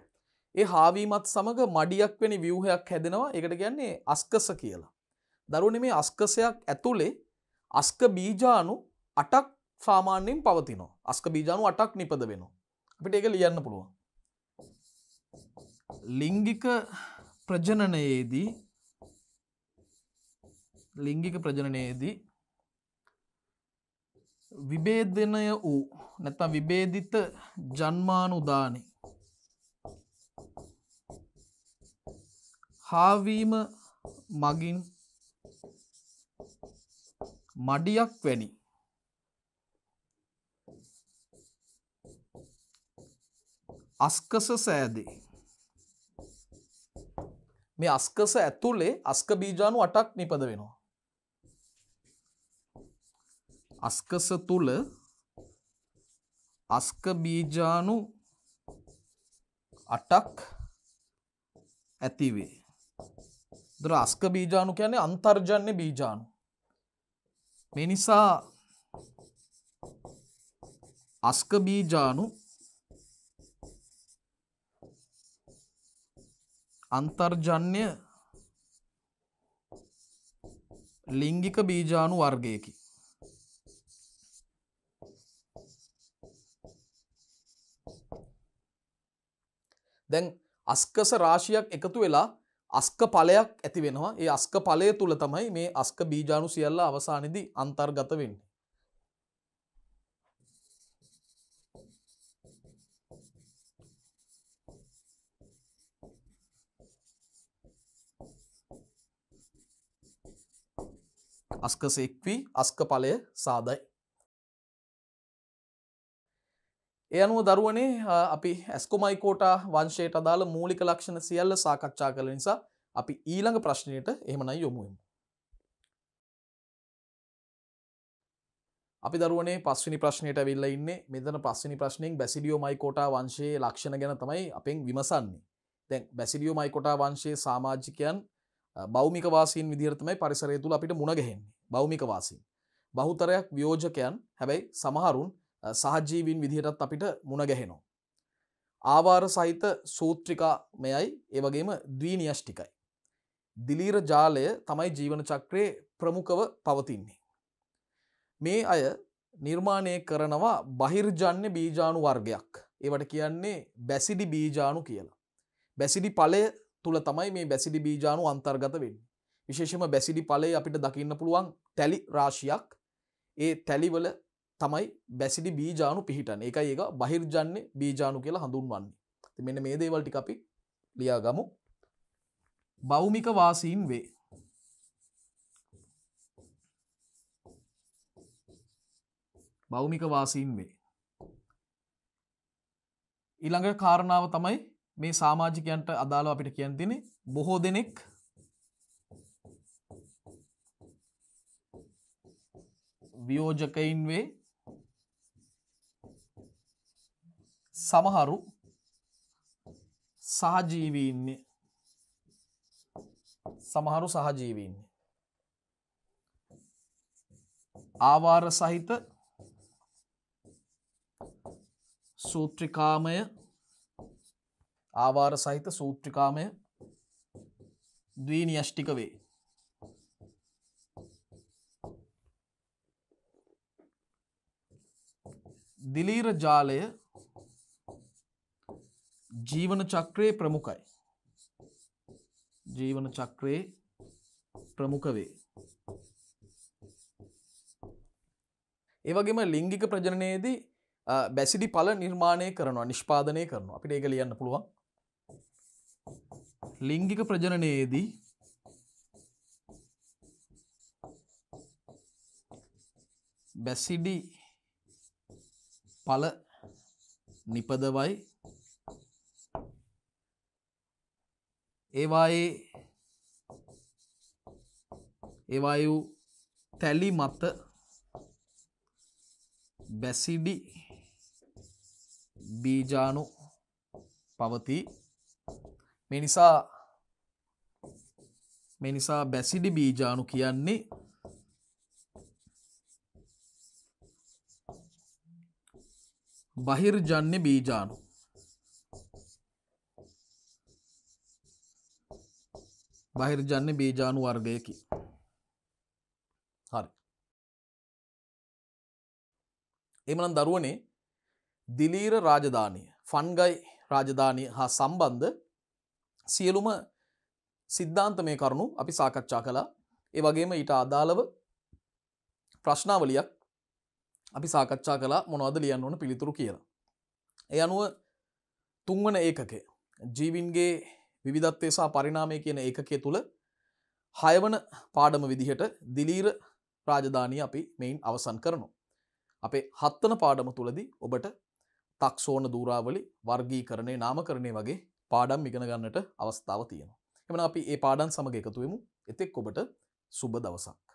ඒ හාවීමත් සමග මඩියක් වැනි ව්‍යුහයක් හැදෙනවා. ඒකට කියන්නේ අස්කස කියලා. දරුවනේ මේ අස්කසයක් ඇතුලේ අස්ක බීජාණු 8ක් සාමාන්‍යයෙන් පවතිනවා. අස්ක බීජාණු 8ක් නිපද වෙනවා. අපිට ඒක ලියන්න පුළුවන්. ලිංගික ප්‍රජනනයේදී විභේදනය වූ නැත්නම් විභේදිත ජන්මානුදානි හාවීම මගින් මඩියක් වැනි අස්කස සෑදේ. මේ අස්කස ඇතුලේ අස්ක බීජාණු 8ක් නිපද වෙනවා. අස්කස තුල අස්ක බීජාණු 8ක් ඇතිවේ. දර අස්ක බීජාණු කියන්නේ අන්තර්ජන්‍ය බීජාණු. මේ නිසා අස්ක බීජාණු අන්තර්ජන්‍ය ලිංගික බීජාණු වර්ගයකි. දැන් අස්කස රාශියක් එකතු වෙලා අස්ක ඵලයක් ඇති වෙනවා. ඒ අස්ක ඵලය තුල තමයි මේ අස්ක බීජාණු සියල්ල අවසානයේදී අන්තර්ගත වෙන්නේ. අස්කස එක් වී අස්ක ඵලය සාදයි. ඒ අනුව දරුවනේ අපි ඇස්කොමයිකෝටා වංශයට අදාළ මූලික ලක්ෂණ සියල්ල සාකච්ඡා කළ නිසා අපි ඊළඟ ප්‍රශ්නයට එහෙමනම් යමු. අපි දරුවනේ පස්වෙනි ප්‍රශ්නයට ඇවිල්ලා ඉන්නේ. මෙතන පස්වෙනි ප්‍රශ්نين බැසිඩියෝමයිකෝටා වංශයේ ලක්ෂණ ගැන තමයි අපෙන් විමසන්නේ. දැන් බැසිඩියෝමයිකෝටා වංශයේ සමාජිකයන් භෞමික වාසීන් විදිහට තමයි පරිසරය තුල අපිට මුණ ගැහෙන්නේ. භෞමික වාසීන්. බහුතරයක් වියෝජකයන්, හැබැයි සමහරුන් සහජීවීන් විදිහටත් අපිට මුණ ගැහෙනවා. ආවාර සහිත සූත්‍රිකාමයයි ඒ වගේම ද්විනියෂ්ටිකයි. දිලීර ජාලය තමයි ජීවන චක්‍රයේ ප්‍රමුඛව පවතින්නේ. මේ අය නිර්මාණය කරනවා බහිර්ජන්‍ය බීජාණු වර්ගයක්. ඒවට කියන්නේ බැසිඩි බීජාණු කියලා. බැසිඩි ඵලය තුල තමයි මේ බැසිඩි බීජාණු අන්තර්ගත වෙන්නේ. විශේෂයෙන්ම බැසිඩි ඵලයේ අපිට දකින්න පුළුවන් තැලි රාශියක්. ඒ තැලිවල තමයි බැසිඩි බීජාණු පිහිටන්නේ. ඒකයි ඒක බහිර්ජන්‍ය බීජාණු කියලා හඳුන්වන්නේ. ඉතින් මෙන්න මේ දේවල් ටික අපි ලියාගමු. භෞමික වාසීන් වේ. භෞමික වාසීන් වේ. ඊළඟ කාරණාව තමයි මේ සමාජිකයන්ට අදාළව අපිට කියන්න තියෙන්නේ බොහෝ දෙනෙක් වියෝජකයින් වේ. සමහරු සහජීවීන්නේ. ආවාර සහිත සූත්‍රිකාමය ද්වින්‍යෂ්ටික වේ. දිලීර ජාලය ජීවන චක්‍රයේ ප්‍රමුඛයි. ජීවන චක්‍රයේ ප්‍රමුඛ වේ. ඒ වගේම ලිංගික ප්‍රජනනයේදී බැසිඩි ඵල නිර්මාණය කරනවා, නිෂ්පාදනය කරනවා. අපිට ඒක ලියන්න පුළුවන්. ලිංගික ප්‍රජනනයේදී බැසිඩි ඵල නිපදවයි. ඒවායේ තැලි මත බැසිඩි බීජාණු පවතී. මේ නිසා බැසිඩි බීජාණු කියන්නේ බහිර්ජන්‍ය බීජාණු. බහිර්ජන්‍ය බීජාණු වර්ගයකි. හරි. එමනම් දරුවනේ දිලීර රාජධානිය, ෆන්ගයි රාජධානිය හා සම්බන්ධ සියලුම සිද්ධාන්තමය කරුණු අපි සාකච්ඡා කළා. ඒ වගේම ඊට අදාළව ප්‍රශ්නාවලියක් අපි සාකච්ඡා කළා මොනවද ලියන්න ඕන පිළිතුරු කියලා. ඒ අනුව තුන්වන ඒකකය ජීවින්ගේ විවිධත්වය සහ පරිණාමය කියන ඒකකය තුල 6 වන පාඩම විදිහට දිලීර රාජධානිය අපි මෙයින් අවසන් කරනවා. අපේ 7 වන පාඩම තුලදී ඔබට ටැක්සෝන දූරාවලි, වර්ගීකරණය, නාමකරණය වගේ පාඩම් ඉගෙන ගන්නට අවස්ථාව තියෙනවා. එhmenan අපි මේ පාඩම් සමග එකතු වෙමු. එතෙක් ඔබට සුබ දවසක්.